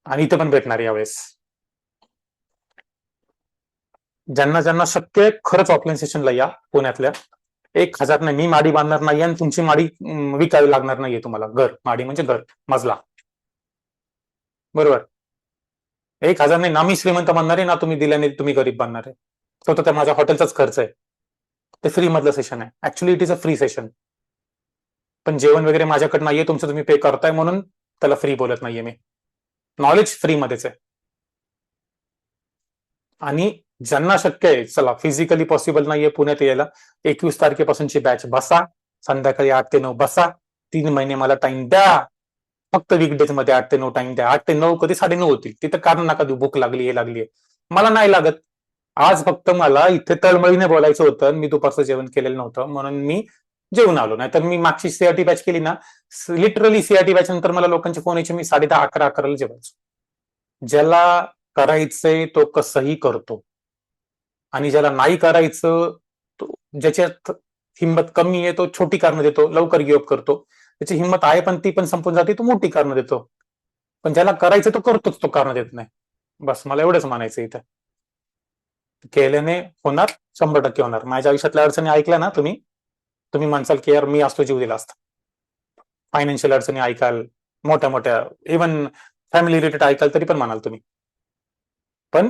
[SPEAKER 1] आणि इथं पण भेटणार यावेळेस. ज्यांना ज्यांना शक्य आहे, खरंच ऑफलाईन सेशनला या पुण्यातल्या. 1,000 नाही, मी माडी बांधणार नाही आणि तुमची माडी विकावी लागणार नाहीये तुम्हाला. घर, माडी म्हणजे घर, मजला, बरोबर? 1,000 नाही ना, मी श्रीमंत बांधणार आहे ना, तुम्ही दिल्याने तुम्ही गरीब बांधणार आहे. तो त्या माझ्या हॉटेलचाच खर्च आहे. ते फ्री मधलं सेशन आहे. Actually it is a free session, पण जेवण वगैरे माझ्याकडे नाहीये, तुमचं तुम्ही पे करताय म्हणून त्याला फ्री बोलत नाहीये मी. नॉलेज फ्री मध्येच आहे. आणि ज्यांना शक्य आहे, चला फिजिकली पॉसिबल नाहीये पुण्यात यायला, 21 तारखेपासूनची बॅच बसा, संध्याकाळी 8 ते 9 बसा, 3 महिने मला टाइम द्या. फक्त वीकडेज मध्ये 8 ते 9 टाइम द्या. 8 ते 9 कधी 9:30 होतील, तिथं कारण नका देऊ, भूक लागली, हे लागली. मला नाही लागत. आज फक्त मला इथे तळमळीने बोलायचं होतं, मी दुपारचं जेवण केलेलं नव्हतं म्हणून मी जेवून आलो. नाही तर मी मागची सीआरटी बॅच केली ना, लिटरली सीआरटी बॅच नंतर मला लोकांचे फोन यायचे, मी 10:30, 11, 11ला जेवायचो. ज्याला करायचंय तो कसंही करतो, आणि ज्याला नाही करायचं, तो ज्याच्यात हिंमत कमी आहे तो छोटी कारणं देतो, लवकर गिव्ह करतो. त्याची हिंमत आहे पण ती पण संपून जाते, तो मोठी कारणं देतो. पण ज्याला करायचं तो करतोच, तो कारणं देत नाही. बस मला एवढंच म्हणायचं इथं. केल्याने होणार, 100% होणार. माझ्या आयुष्यातल्या अडचणी ऐकल्या ना तुम्ही, तुम्ही म्हणसाल की यार मी असतो जीव दिला असता, फायनान्शियल अडचणी ऐकाल, मोठ्या मोठ्या इव्हन फॅमिली रिलेटेड ऐकाल तरी पण म्हणाल तुम्ही. पण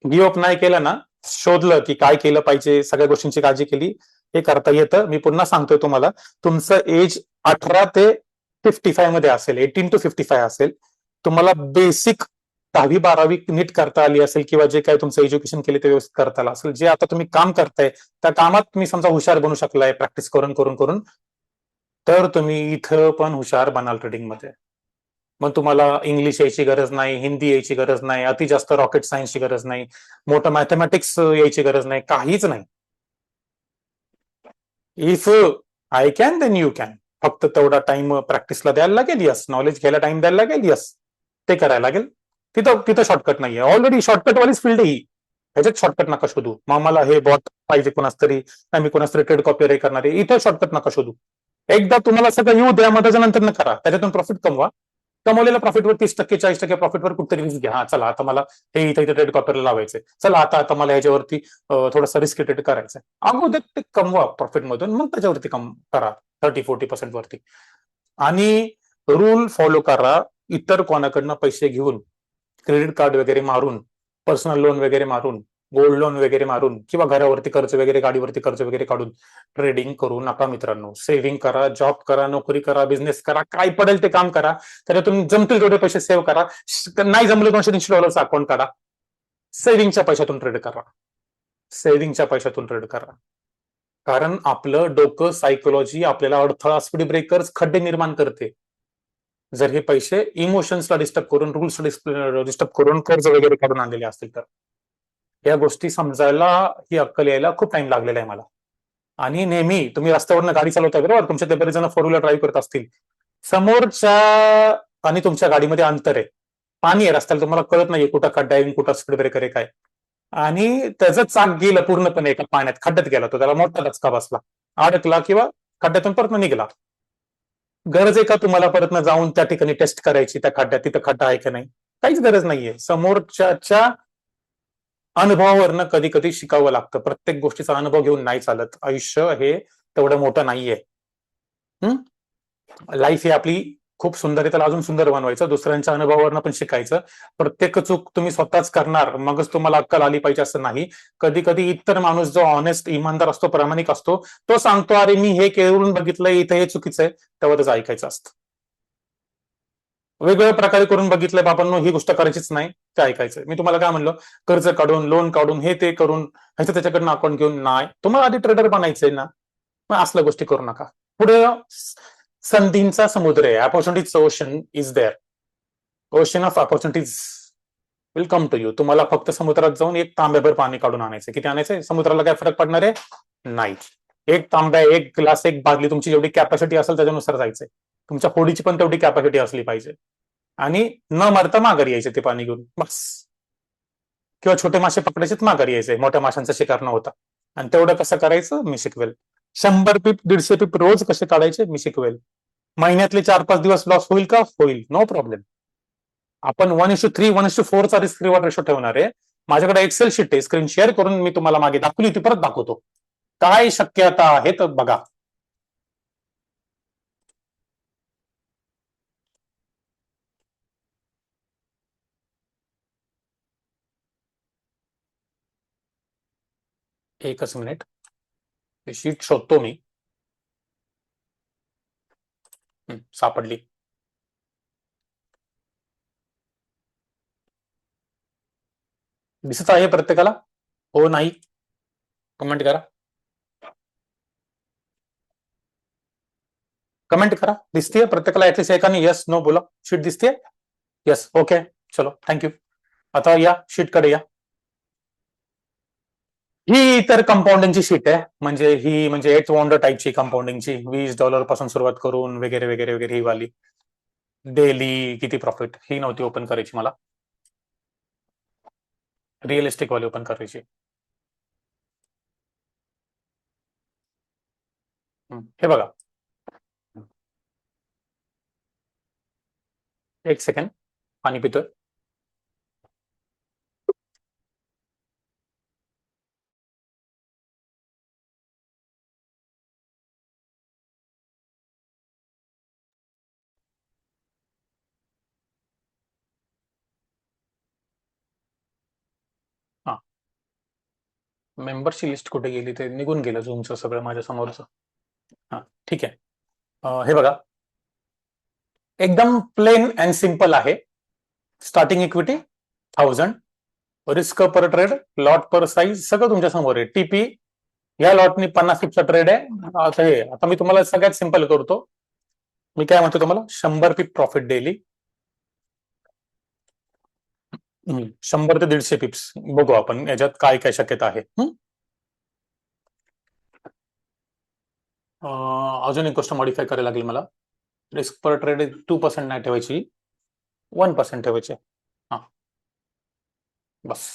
[SPEAKER 1] गिव्ह अप नाही केलं ना, शोधलं की काय केलं पाहिजे, सगळ्या गोष्टींची काळजी केली, हे करता येतं. मी पुन्हा सांगतोय तुम्हाला, तुमचं एज 18 ते 55 मध्ये असेल, 18 टू 55 असेल, तुम्हाला बेसिक 10वी-12वी नीट करता आली असेल किंवा जे काही तुमचं एज्युकेशन केले ते व्यवस्थित करता आलं असेल, जे आता तुम्ही काम करताय त्या कामात तुम्ही समजा हुशार बनू शकलाय प्रॅक्टिस करून करून करून, तर तुम्ही इथं पण हुशार बनाल ट्रेडिंगमध्ये. मग तुम्हाला इंग्लिश यायची गरज नाही, हिंदी यायची गरज नाही, अति जास्त रॉकेट सायन्सची गरज नाही, मोठं मॅथमॅटिक्स यायची गरज नाही, काहीच नाही. If I can then you can. फक्त तेवढा टाइम प्रॅक्टिसला द्यायला लागेल, यस. नॉलेज घ्यायला टाइम द्यायला लागेल, यस. ते करायला लागेल. तिथं तिथं शॉर्टकट नाहीये. ऑलरेडी शॉर्टकट वालीच फील्ड ही. ह्याच्यात शॉर्टकट नका शोधू. मग मला हे बॉट पाहिजे कोणाच तरी, नाही मी कोणाच तरी ट्रेड कॉपी करणार आहे, इथं शॉर्टकट नका शोधू. एकदा तुम्हाला सगळं येऊ द्या, मग त्याच्यानंतर न करा, त्याच्यातून प्रॉफिट कमवा. कमवलेल्या प्रॉफिटवर 30% 40% प्रॉफिटवर कुठतरी रिस्क घ्या. चला आता मला हे इथं ट्रेड कॉपीला लावायचंय, चला आता आता मला ह्याच्यावरती थोडासा रिस्क ट्रेड करायचंय. अगोदर ते कमवा प्रॉफिटमधून, मग त्याच्यावरती करा 30-40% वरती. आणि रूल फॉलो करा. इतर कोणाकडनं पैसे घेऊन, क्रेडिट कार्ड वगैरे मारून, पर्सनल लोन वगैरे मारून, गोल्ड लोन वगैरे मारून, किंवा घरावरती कर्ज वगैरे, गाडीवरती कर्ज वगैरे काढून ट्रेडिंग करू नका मित्रांनो. सेव्हिंग करा, जॉब करा, नोकरी करा, बिझनेस करा, काय पडेल ते काम करा, त्याच्यातून जमतील तेवढे पैसे सेव्ह करा. नाही जमलं $200-300 अकाउंट काढा, सेव्हिंगच्या पैशातून ट्रेड करा, सेव्हिंगच्या पैशातून ट्रेड करा. कारण आपलं डोकं सायकोलॉजी आपल्याला अडथळा, स्पीड ब्रेकर्स, खड्डे निर्माण करते. जर हे पैसे इमोशन्सला डिस्टर्ब करून, रूल्स डिस्टर्ब करून, कर्ज वगैरे काढून आणलेले असतील तर. या गोष्टी समजायला, ही अक्कल यायला खूप टाइम लागलेला आहे मला. आणि नेहमी तुम्ही रस्त्यावरनं गाडी चालवताय बरोबर, तुमच्या ते बरेच जण फोर व्हीलर ड्राईव्ह करत असतील, समोरच्या आणि तुमच्या गाडीमध्ये अंतर आहे, पाणी आहे रस्त्याला, तुम्हाला कळत नाहीये कुठं खड्डा आहे, कुठं स्पीड ब्रेकर आहे काय, आणि त्याचं चाक गेलं पूर्णपणे एका पाण्यात, खड्ड्यात गेला तो, त्याला मोठा धचका बसला, अडकला किंवा खड्ड्यातून परत निघाला. गरज आहे का तुम्हाला परत जाऊन त्या ठिकाणी टेस्ट करायची, त्या खड्ड्यात तिथं खड्डा आहे का नाही? काहीच गरज नाहीये. समोरच्या अनुभवावरनं कधी कधी शिकावं लागतं. प्रत्येक गोष्टीचा अनुभव घेऊन नाही चालत. आयुष्य हे तेवढं मोठं नाहीये. लाईफ ही आपली खूप सुंदर आहे, त्याला अजून सुंदर बनवायचं, दुसऱ्यांच्या अनुभवावरनं पण शिकायचं. प्रत्येक चूक तुम्ही स्वतःच करणार मगच तुम्हाला अक्कल आली पाहिजे असं नाही. कधी कधी इतर माणूस जो ऑनेस्ट, इमानदार असतो, प्रामाणिक असतो, तो सांगतो अरे मी हे करून बघितलंय, इथं हे चुकीचं आहे, तेव्हा त्याचं ऐकायचं असतं. वेगवेगळ्या प्रकारे करून बघितलंय बाबांनो, ही गोष्ट करायचीच नाही, ते ऐकायचं. मी तुम्हाला काय म्हणलं, कर्ज काढून, लोन काढून, हे ते करून, ह्याचं त्याच्याकडनं अकाउंट घेऊन नाही. तुम्हाला आधी ट्रेडर बनायचंय ना, मग असल्या गोष्टी करू नका. पुढे संधींचा समुद्र आहे. Opportunities ocean is there. Ocean of opportunities will come to you. तुम्हाला फक्त समुद्रात जाऊन एक तांब्याभर पाणी काढून आणायचं. किती आणायचंय? समुद्राला काय फरक पडणार आहे? नाही. एक तांब्या, एक ग्लास, एक बादली, तुमची जेवढी कॅपॅसिटी असेल त्याच्यानुसार जायचंय. तुमच्या होडीची पण तेवढी कॅपॅसिटी असली पाहिजे. आणि न मरता माघारी यायचे ते पाणी घेऊन, बस. किंवा छोटे मासे पकडायचे, माघारी यायचे, मोठ्या माशांचा शिकार न होता. आणि तेवढं कसं करायचं मी शिकवेल. 100 पीप 150 पीप रोज कसे काढायचे मी शिकवेल. महिन्यातले 4-5 दिवस लॉस होईल का? होईल, नो प्रॉब्लेम. आपण 1:3, 1:4 चा रिस्क रिवॉर्ड रेशो ठेवणार आहे. माझ्याकडे एक्सेल शीट आहे, स्क्रीन शेअर करून मी तुम्हाला मागे दाखवली होती, परत दाखवतो. काय शक्यता आहेत बघा. एकच मिनिट, शीट शोधतो मी. सापडली. दिसत आहे प्रत्येकाला? हो नाही? कमेंट करा. कमेंट करा. दिसतीये प्रत्येकाला ऍटलीस्ट एकाने यस नो बोला. शीट दिसतीये? यस, ओके, चलो थँक्यू. आता या शीट कडे या. ही तर कंपाऊंडिंगची शीट आहे, म्हणजे ही म्हणजे एट वॉन्डर टाईपची कंपाऊंडिंगची, $20 पासून सुरुवात करून वगैरे वगैरे वगैरे, ही वाली डेली किती प्रॉफिट, ही नव्हती ओपन करायची मला, रिअलिस्टिक वाली ओपन करायची. हे बघा, एक सेकंड, पाणी पितोय. मेंबरची लिस्ट कुठे गेली ते निघून गेलं झूमचं सगळं माझ्या समोरचं. हा ठीक आहे. हे बघा एकदम प्लेन अँड सिम्पल आहे. स्टार्टिंग इक्विटी 1000, रिस्क पर ट्रेड, लॉट पर साईज सगळं तुमच्या समोर आहे. टीपी या लॉटनी 50 पिपचा ट्रेड आहे. आता मी तुम्हाला सगळ्यात सिम्पल करतो. मी काय म्हणतो तुम्हाला 100 पिप प्रॉफिट डेली, 100 ते 150 पिप्स बघू आपण याच्यात काय काय शक्यता आहे. अजून एक गोष्ट मॉडिफाय करायला लागेल मला. रिस्क पर ट्रेड 2% नाही ठेवायची, 1% ठेवायचे. हा बस.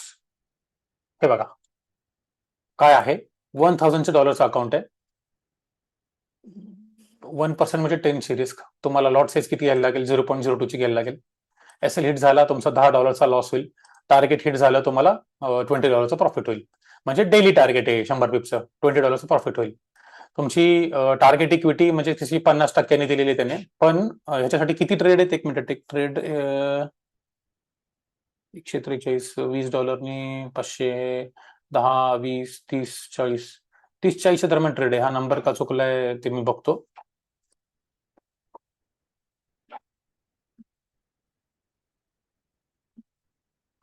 [SPEAKER 1] हे बघा काय आहे, $1000 अकाउंट आहे. 1% म्हणजे 10 ची रिस्क. तुम्हाला लॉट साईज किती घ्यायला लागेल, 0.02 ची घ्यायला लागेल. एसएल हिट झाला तुमचा $10 लॉस होईल. टार्गेट हिट झालं तुम्हाला $20 प्रॉफिट होईल. म्हणजे डेली टार्गेट आहे 100 पिपचं, $20 प्रॉफिट होईल. तुमची टार्गेट इक्विटी म्हणजे कशी 50% दिलेली त्याने. पण ह्याच्यासाठी किती ट्रेड आहेत, एक मिनिट. एक ट्रेड 143, $20, 500, 10, 20, 30, 40, 30-40 दरम्यान ट्रेड आहे. हा नंबर का चुकलाय ते मी बघतो.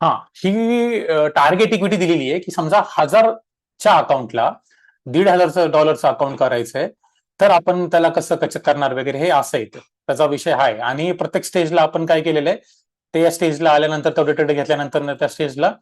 [SPEAKER 1] हा ही टार्गेट इक्विटी दिलेली आहे की समजा 1000च्या अकाउंटला $1,500 अकाउंट करायचंय, तर आपण त्याला कसं कसं करणार वगैरे हे असं येतं. त्याचा विषय आहे. आणि प्रत्येक स्टेजला आपण काय केलेलं आहे, ते या स्टेजला आल्यानंतर तेवढे ट्रेड घेतल्यानंतर त्या स्टेजला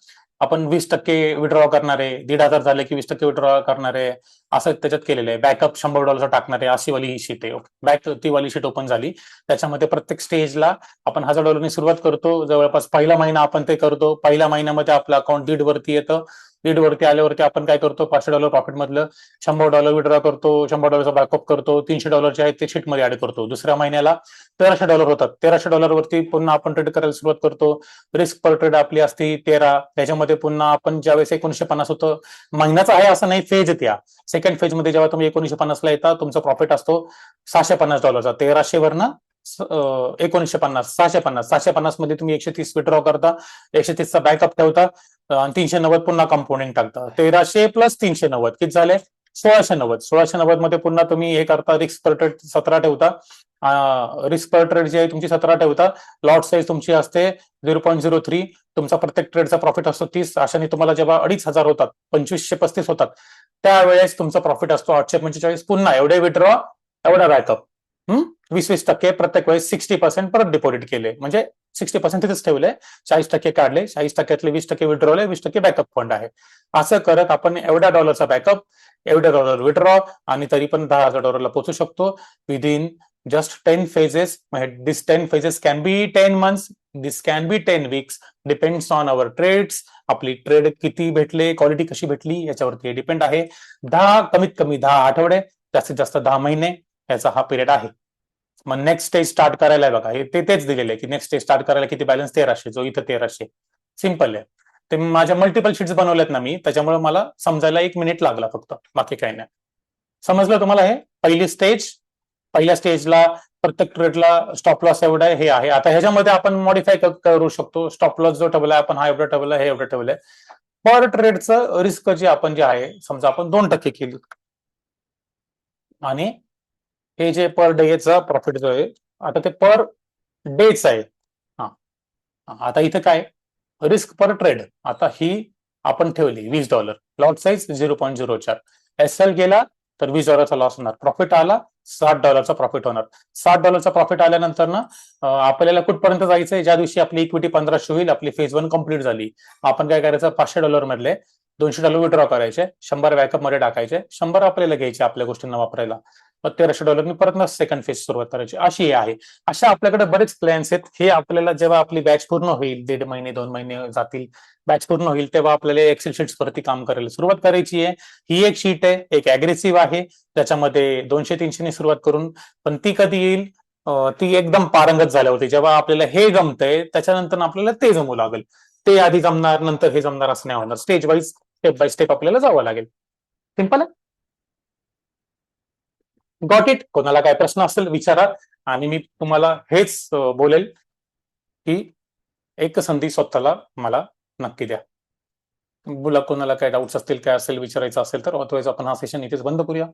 [SPEAKER 1] आपण 20% विड्रॉ करणार आहे. 1,500 झाले की 20% विड्रॉ करणार आहे, असं त्याच्यात केलेलं आहे. बॅकअप $100 टाकणार आहे, अशी वाली ही शीट आहे. बॅक ती वाली शीट ओपन झाली. त्याच्यामध्ये प्रत्येक स्टेजला आपण $1000 सुरुवात करतो. जवळपास पहिला महिना आपण ते करतो. पहिल्या महिन्यामध्ये आपलं अकाउंट 1.5 वरती येतं. 1.5 वरती आल्यावरती आपण काय करतो, $500 प्रॉफिट मधलं $100 विड्रॉ करतो, $100 बॅकअप करतो, $300 आहेत ते शीटमध्ये ऍड करतो. दुसऱ्या महिन्याला $1,300 होतात. $1,300 वरती पुन्हा आपण ट्रेड करायला सुरुवात करतो. रिस्क पर ट्रेड आपली असते 13. त्याच्यामध्ये पुन्हा आपण ज्यावेळेस 1950 होतं, महिन्याचा आहे असं नाही, फेज येते. सेकंड फेज मध्ये जेव्हा तुम्ही 1950 ला येता, तुमचा प्रॉफिट असतो $650. 1300 वरनं 1950, 650 मध्ये तुम्ही 130 विड्रॉ करता, 130चा बॅकअप ठेवता आणि 390 पुन्हा कंपोनेंट टाकता. 1300 प्लस 390 किती झाले, 1690. 1690 मध्ये पुन्हा तुम्ही हे करता, रिस्क पर ट्रेड 17 ठेवता. रिस्क पर ट्रेड जी आहे तुमची 17 ठेवता. लॉट साईज तुमची असते 0.03. तुमचा प्रत्येक ट्रेडचा प्रॉफिट असतो 30. अशाने तुम्हाला जेव्हा 2,500 होतात, 2535 होतात, त्यावेळेस तुमचा प्रॉफिट असतो 845. पुन्हा एवढे विड्रॉ, एवढा बॅकअप. 20% प्रत्येक वेळेस 60% परत डिपॉझिट केले, म्हणजे 60% तिथेच ठेवले, 40% काढले, 40%तले 20% विड्रॉले, 20% बॅकअप फंड आहे. असं करत आपण एवढ्या डॉलरचा बॅकअप, एवढ्या डॉलर विड्रॉ, आणि तरी पण $10,000 पोहोचू शकतो within just 10 phases. This 10 phases can be 10 months, this can be 10 weeks, depends on our trades. आपली ट्रेड किती भेटले, क्वालिटी कशी भेटली याच्यावरती डिपेंड आहे. कमीत कमी 10 आठवडे, जास्तीत जास्त 10 महिने याचा हा पिरियड आहे. मग नेक्स्ट स्टेज स्टार्ट करायला बघा, हे तेच दिलेलं आहे की नेक्स्ट स्टेज स्टार्ट करायला किती बॅलन्स, 1300, जो इथं 1300. सिम्पल आहे. ते माझ्या मल्टिपल शीट्स बनवल्यात ना मी, त्याच्यामुळे मला समजायला 1 मिनिट लागला फक्त, बाकी काही नाही. समजलं तुम्हाला हे पहिली स्टेज. पहिल्या स्टेजला प्रत्येक ट्रेडला स्टॉप लॉस एवढा हे आहे. आता ह्याच्यामध्ये आपण मॉडिफाय करू शकतो. स्टॉप लॉस जो ठेवलाय आपण, हा एवढा ठेवलाय, हे एवढं ठेवलंय. पर ट्रेडचं रिस्क जी आपण जे आहे, समजा आपण 2% केली, आणि हे जे पर डेचा प्रॉफिट जो आहे, आता ते पर डेच आहे. हा आता इथे काय, रिस्क पर ट्रेड आता ही आपण ठेवली $20. Lot size 0.04. एसएल गेला तर $20 लॉस होणार. प्रॉफिट आला $60 प्रॉफिट होणार. $60 प्रॉफिट आल्यानंतर ना आपल्याला कुठपर्यंत जायचंय, ज्या दिवशी आपली इक्विटी 1500 होईल, आपली फेज 1 कम्प्लीट झाली, आपण काय करायचं, $500 मधले $200 विड्रॉ करायचे, 100 बॅकअप मध्ये टाकायचे, 100 आपल्याला घ्यायचे आपल्या गोष्टींना वापरायला. मग $1,300 परत सेकंड फेज सुरुवात करायची, अशी आहे. अशा आपल्याकडे बरेच प्लॅन्स आहेत. हे आपल्याला जेव्हा आपली बॅच पूर्ण होईल, 1.5 महिने 2 महिने जातील, बॅच पूर्ण होईल, तेव्हा आपल्याला एक्सेल शीट्स वरती काम करायला सुरुवात करायची आहे. ही एक शीट आहे, एक अग्रेसिव्ह आहे, त्याच्यामध्ये 200-300 ने सुरुवात करून, पण ती कधी येईल, ती एकदम पारंगत झाल्यावरती, जेव्हा आपल्याला हे जमतंय त्याच्यानंतर आपल्याला ते जमू लागेल. ते आधी जमणार, नंतर हे जमणार, असं नाही होणार. Stage wise, step by step आपल्याला जावं लागेल. सिंपल आहे. Got it. कोणाला काय प्रश्न असेल विचारा, आणि मी तुम्हाला हेच बोलेल की एक संधी स्वतःला मला नक्की द्या. बोला, कोणाला काय डाऊट्स असतील, काय असेल विचारायचं असेल तर, अदरवाईज आपण हा सेशन इथेच बंद करूया.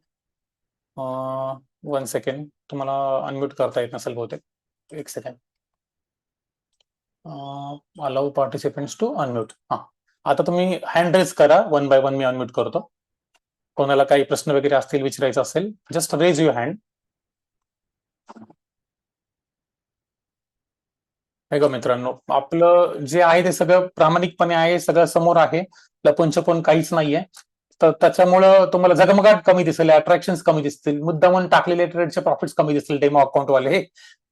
[SPEAKER 1] 1 सेकंड, तुम्हाला अनम्यूट करता येत नसेल बहुतेक. 1 second. Allow participants to unmute. हा, आता तुम्ही हँड रेज करा, 1 बाय 1 मी अनम्यूट करतो. कोणाला काही प्रश्न वगैरे असतील, विचारायचं असेल, जस्ट रेज युअर हँड. हे ग मित्रांनो, आपलं जे आहे ते सगळं प्रामाणिकपणे आहे, सगळं समोर आहे, लपून छपून काहीच नाहीये. तर त्याच्यामुळं तुम्हाला झगमगाट कमी दिसेल, अट्रॅक्शन कमी दिसतील, मुद्दामून टाकलेले ट्रेडचे प्रॉफिट्स कमी दिसतील डेमो अकाउंटवाले हे.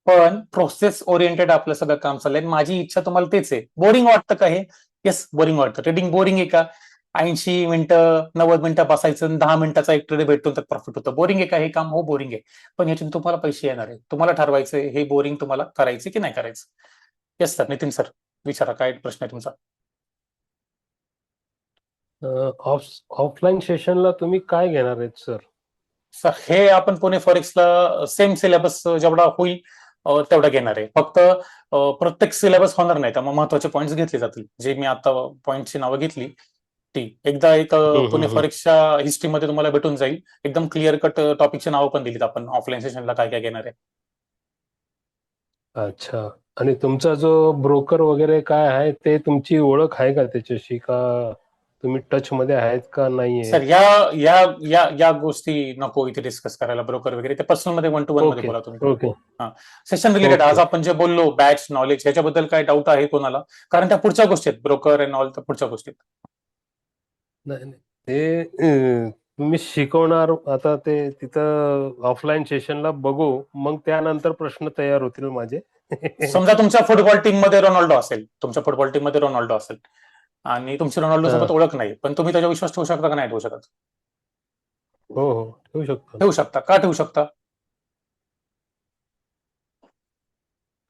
[SPEAKER 1] पण प्रोसेस ओरिएंटेड आपलं सगळं काम चाललंय. माझी इच्छा तुम्हाला तेच आहे. बोरिंग वाटतं का हे? येस, बोरिंग वाटतं. ट्रेडिंग बोरिंग आहे का? 80 मिनिटं 90 मिनिटं बसायचं, 10 मिनिटाचा एक ट्रेड भेटतो, तर प्रॉफिट होतं. बोरिंग आहे का हे काम? हो, बोरिंग आहे. पण यातून तुम्हाला पैसे येणार आहे. तुम्हाला ठरवायचं हे बोरिंग तुम्हाला करायचे की नाही करायचं. येस सर, नितीन सर, विचारा, काय प्रश्न आहे तुमचा?
[SPEAKER 2] ऑफलाईन सेशनला तुम्ही काय घेणार आहेत सर?
[SPEAKER 1] सर, हे आपण पुणे फॉरेक्सला सेम सिलेबस जेवढा होईल तेवढा घेणार आहे. फक्त प्रत्येक सिलेबस होणार नाही, त्यामुळे महत्वाचे पॉईंट्स घेतले जातील. जे मी आता पॉईंटची नावं घेतली ती एकदा एक पुणे फॉरेक्सच्या हिस्ट्रीमध्ये तुम्हाला भेटून जाईल. एकदम क्लिअर कट टॉपिकची नावं पण दिलीत आपण ऑफलाईन सेशनला काय काय घेणार आहे.
[SPEAKER 2] अच्छा. आणि तुमचा जो ब्रोकर वगैरे काय आहे, ते तुमची ओळख आहे का त्याच्याशी, का तुम्ही टच मध्ये आहेत का नाहीये?
[SPEAKER 1] सर, या या या या गोष्टी नको इथे डिस्कस करायला, ब्रोकर वगैरे. ते पर्सनल मध्ये 1 to 1 मध्ये बोला तुम्ही.
[SPEAKER 2] ओके.
[SPEAKER 1] सेशन रिलेटेड आज
[SPEAKER 2] ओके.
[SPEAKER 1] आपण जे बोललो, बॅच नॉलेज, याच्याबद्दल काय डाऊट आहे कोणाला? कारण त्या पुढच्या गोष्टी आहेत, ब्रोकर अँड ऑल, तर पुढच्या गोष्टी आहेत.
[SPEAKER 2] नाही नाही, ते तुम्ही शिकवणार आता, ते तिथं ऑफलाईन सेशनला बघू, मग त्यानंतर प्रश्न तयार होतील माझे.
[SPEAKER 1] समजा तुमच्या फुटबॉल टीम मध्ये रोनाल्डो असेल, तुमच्या फुटबॉल टीम मध्ये रोनाल्डो असेल आणि तुमची रोनाल्डो सोबत ओळख नाही, पण तुम्ही त्याच्यावर विश्वास ठेवू शकता का नाही ठेवू शकत?
[SPEAKER 2] हो हो, ठेवू शकतो.
[SPEAKER 1] ठेवू शकता. का ठेवू शकता?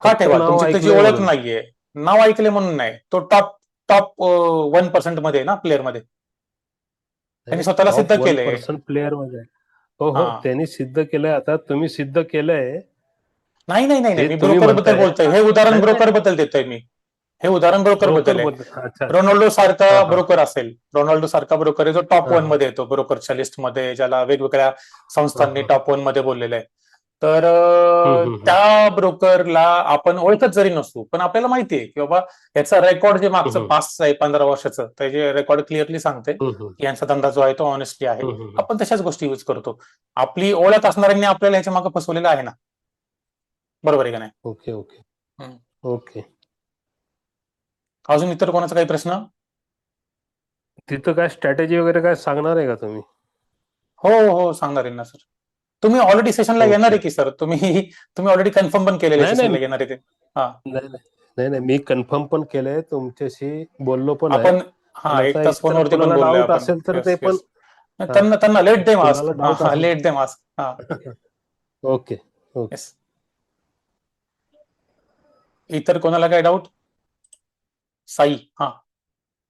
[SPEAKER 1] का
[SPEAKER 2] फक्त
[SPEAKER 1] ठेवा?
[SPEAKER 2] नाव
[SPEAKER 1] तुमची त्याची
[SPEAKER 2] ऐकलंय
[SPEAKER 1] ओळख
[SPEAKER 2] म्हणून.
[SPEAKER 1] नाहीये, नाव ऐकले म्हणून नाही. तो टॉप टॉप 1% मध्ये आहे ना, प्लेअर मध्ये. त्यांनी स्वतःला
[SPEAKER 2] टॉप
[SPEAKER 1] सिद्ध केलंय.
[SPEAKER 2] 1% प्लेअर मध्ये. हो हो,
[SPEAKER 1] हा,
[SPEAKER 2] त्यांनी सिद्ध केलंय. आता तुम्ही सिद्ध केलंय
[SPEAKER 1] नाही नाही नाही नाही,
[SPEAKER 2] हे
[SPEAKER 1] मी
[SPEAKER 2] तुम्ही
[SPEAKER 1] ब्रोकर बद्दल
[SPEAKER 2] म्हणताय.
[SPEAKER 1] बोलतोय. हे उदाहरण
[SPEAKER 2] नाही
[SPEAKER 1] ब्रोकर
[SPEAKER 2] नाही,
[SPEAKER 1] बद्दल देतोय मी. हे उदाहरण ब्रोकर
[SPEAKER 2] ब्रोकर
[SPEAKER 1] बद्दल आहे.
[SPEAKER 2] बद्दल. अच्छा.
[SPEAKER 1] रोनाल्डो सारखा
[SPEAKER 2] हा हा
[SPEAKER 1] ब्रोकर असेल, रोनाल्डो सारखा ब्रोकर आहे जो टॉप
[SPEAKER 2] हा
[SPEAKER 1] 1 मध्ये येतो ब्रोकरच्या लिस्ट मध्ये, ज्याला वेगवेगळ्या
[SPEAKER 2] हा
[SPEAKER 1] संस्थांनी
[SPEAKER 2] हा.
[SPEAKER 1] टॉप 1 मध्ये बोललेलं आहे. तर
[SPEAKER 2] हम्म.
[SPEAKER 1] त्या ब्रोकरला आपण ओळखत जरी नसू, पण आपल्याला माहिती आहे की बाबा याचा रेकॉर्ड जे मागचं
[SPEAKER 2] हम्म.
[SPEAKER 1] 5 आहे 15 वर्षाचं, त्याचे रेकॉर्ड क्लिअरली सांगते
[SPEAKER 2] हम्म.
[SPEAKER 1] की यांचा धंदा जो आहे तो ऑनेस्टली आहे.
[SPEAKER 2] हम्म.
[SPEAKER 1] आपण तशाच गोष्टी यूज करतो. आपली ओळख असणाऱ्यांनी आपल्याला ह्याच्या मागे फसवलेलं आहे ना, बरोबर आहे का नाही?
[SPEAKER 2] ओके ओके
[SPEAKER 1] हम्म.
[SPEAKER 2] ओके.
[SPEAKER 1] अजून इतर कोणाचा काही प्रश्न?
[SPEAKER 2] तिथं काय स्ट्रॅटेजी वगैरे काय सांगणार आहे का तुम्ही?
[SPEAKER 1] हो हो, सांगणार आहे ना सर. तुम्ही ऑलरेडी सेशनला येणार
[SPEAKER 2] ओके.
[SPEAKER 1] आहे की सर? तुम्ही ऑलरेडी कन्फर्म पण केलेले
[SPEAKER 2] नाही
[SPEAKER 1] सेशनला
[SPEAKER 2] नाही
[SPEAKER 1] येणार आहे ते? हा,
[SPEAKER 2] नाही नाही नाही नाही, मी कन्फर्म पण केलंय, तुमच्याशी बोललो पण आहे.
[SPEAKER 1] आपण
[SPEAKER 2] पण
[SPEAKER 1] 1
[SPEAKER 2] आता
[SPEAKER 1] तास
[SPEAKER 2] इतर
[SPEAKER 1] फोनवरती पण
[SPEAKER 2] कोणाला
[SPEAKER 1] बोललोय
[SPEAKER 2] डाऊट
[SPEAKER 1] आपण.
[SPEAKER 2] असेल तर ते
[SPEAKER 1] येस
[SPEAKER 2] पण.
[SPEAKER 1] येस.
[SPEAKER 2] हा,
[SPEAKER 1] त्यांना लेट देम
[SPEAKER 2] कुणाला
[SPEAKER 1] आस्क.
[SPEAKER 2] डाऊट
[SPEAKER 1] हा,
[SPEAKER 2] असेल.
[SPEAKER 1] Let them ask. हा,
[SPEAKER 2] ओके ओके.
[SPEAKER 1] येस. इतर कोणाला काय डाऊट? साई, हा,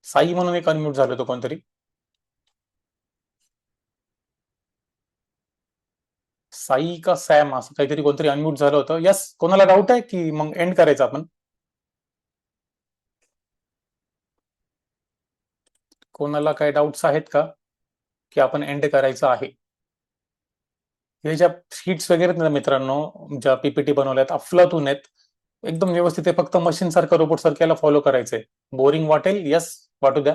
[SPEAKER 1] साई म्हणून एक अनम्यूट झालं तो कोणतरी. साई का सॅम असं काहीतरी कोणतरी अनम्यूट झालं होतं. यस, कोणाला डाऊट आहे की मग एंड करायचं आपण? कोणाला काय डाऊट्स आहेत का की आपण एंड करायचं आहे? हे ज्या शीट्स वगैरे आहेत ना मित्रांनो, ज्या पीपीटी बनवल्यात, अफलातून आहेत, एकदम व्यवस्थित आहे. फक्त मशीन सारखं, रोबोट सारखं याला फॉलो करायचंय. बोरिंग वाटेल, यस, वाटू द्या,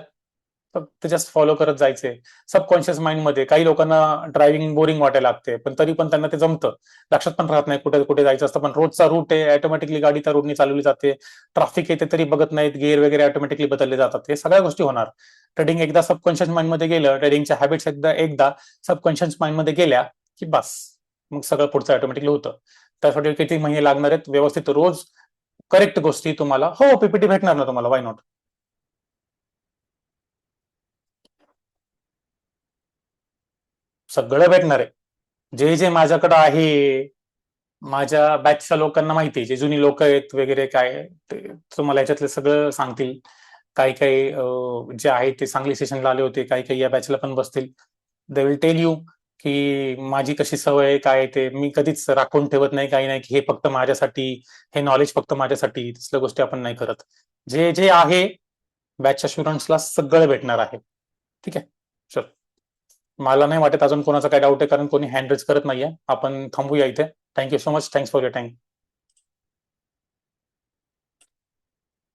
[SPEAKER 1] फक्त जस्ट फॉलो करत जायचंय. सबकॉन्शियस माइंड मध्ये काही लोकांना ड्रायव्हिंग बोरिंग वाटायला लागते, पण तरी पण त्यांना ते जमतं. लक्षात पण राहत नाही कुठे कुठे जायचं असतं, पण रोजचा रूट आहे, ऑटोमॅटिकली गाडी त्या रूटने चालवली जाते. ट्रॅफिक येते तरी बघत नाहीत, गेअर वगैरे ऑटोमॅटिकली बदलले जातात. हे सगळ्या गोष्टी होणार. ट्रेडिंग एकदा सबकॉन्शियस माइंड मध्ये गेलं, ट्रेडिंगच्या हॅबिट्स एकदा सबकॉन्शियस माइंड मध्ये गेल्या की बस, मग सगळं पुढचं ऑटोमॅटिकली होतं. त्यासाठी किती महिने लागणार आहेत? व्यवस्थित रोज करेक्ट गोष्टी तुम्हाला, हो, पीपीटी भेटणार ना तुम्हाला, वाय नॉट. सगळं भेटणार आहे. जे जे माझ्याकडे आहे, माझ्या बॅचच्या लोकांना माहिती आहे, जे जुनी लोक आहेत वगैरे काय, ते तुम्हाला याच्यातलं सगळं सांगतील. काही काही जे आहे ते चांगले सेशनला आले होते, काही काही या बॅचला पण बसतील. दे विल टेल यू की माझी कशी सवय आहे, काय ते मी कधीच राखून ठेवत नाही, काही नाही की हे फक्त माझ्यासाठी, हे नॉलेज फक्त माझ्यासाठी, तसल्या गोष्टी आपण नाही करत. जे जे आहे बॅचच्या स्टुडंट्सला सगळं भेटणार आहे. ठीक आहे, चल. मला नाही वाटत अजून कोणाचा काय डाऊट आहे, कारण कोणी हँड रेज करत नाहीये. आपण थांबूया इथे. Thank you so much. Thanks for your time.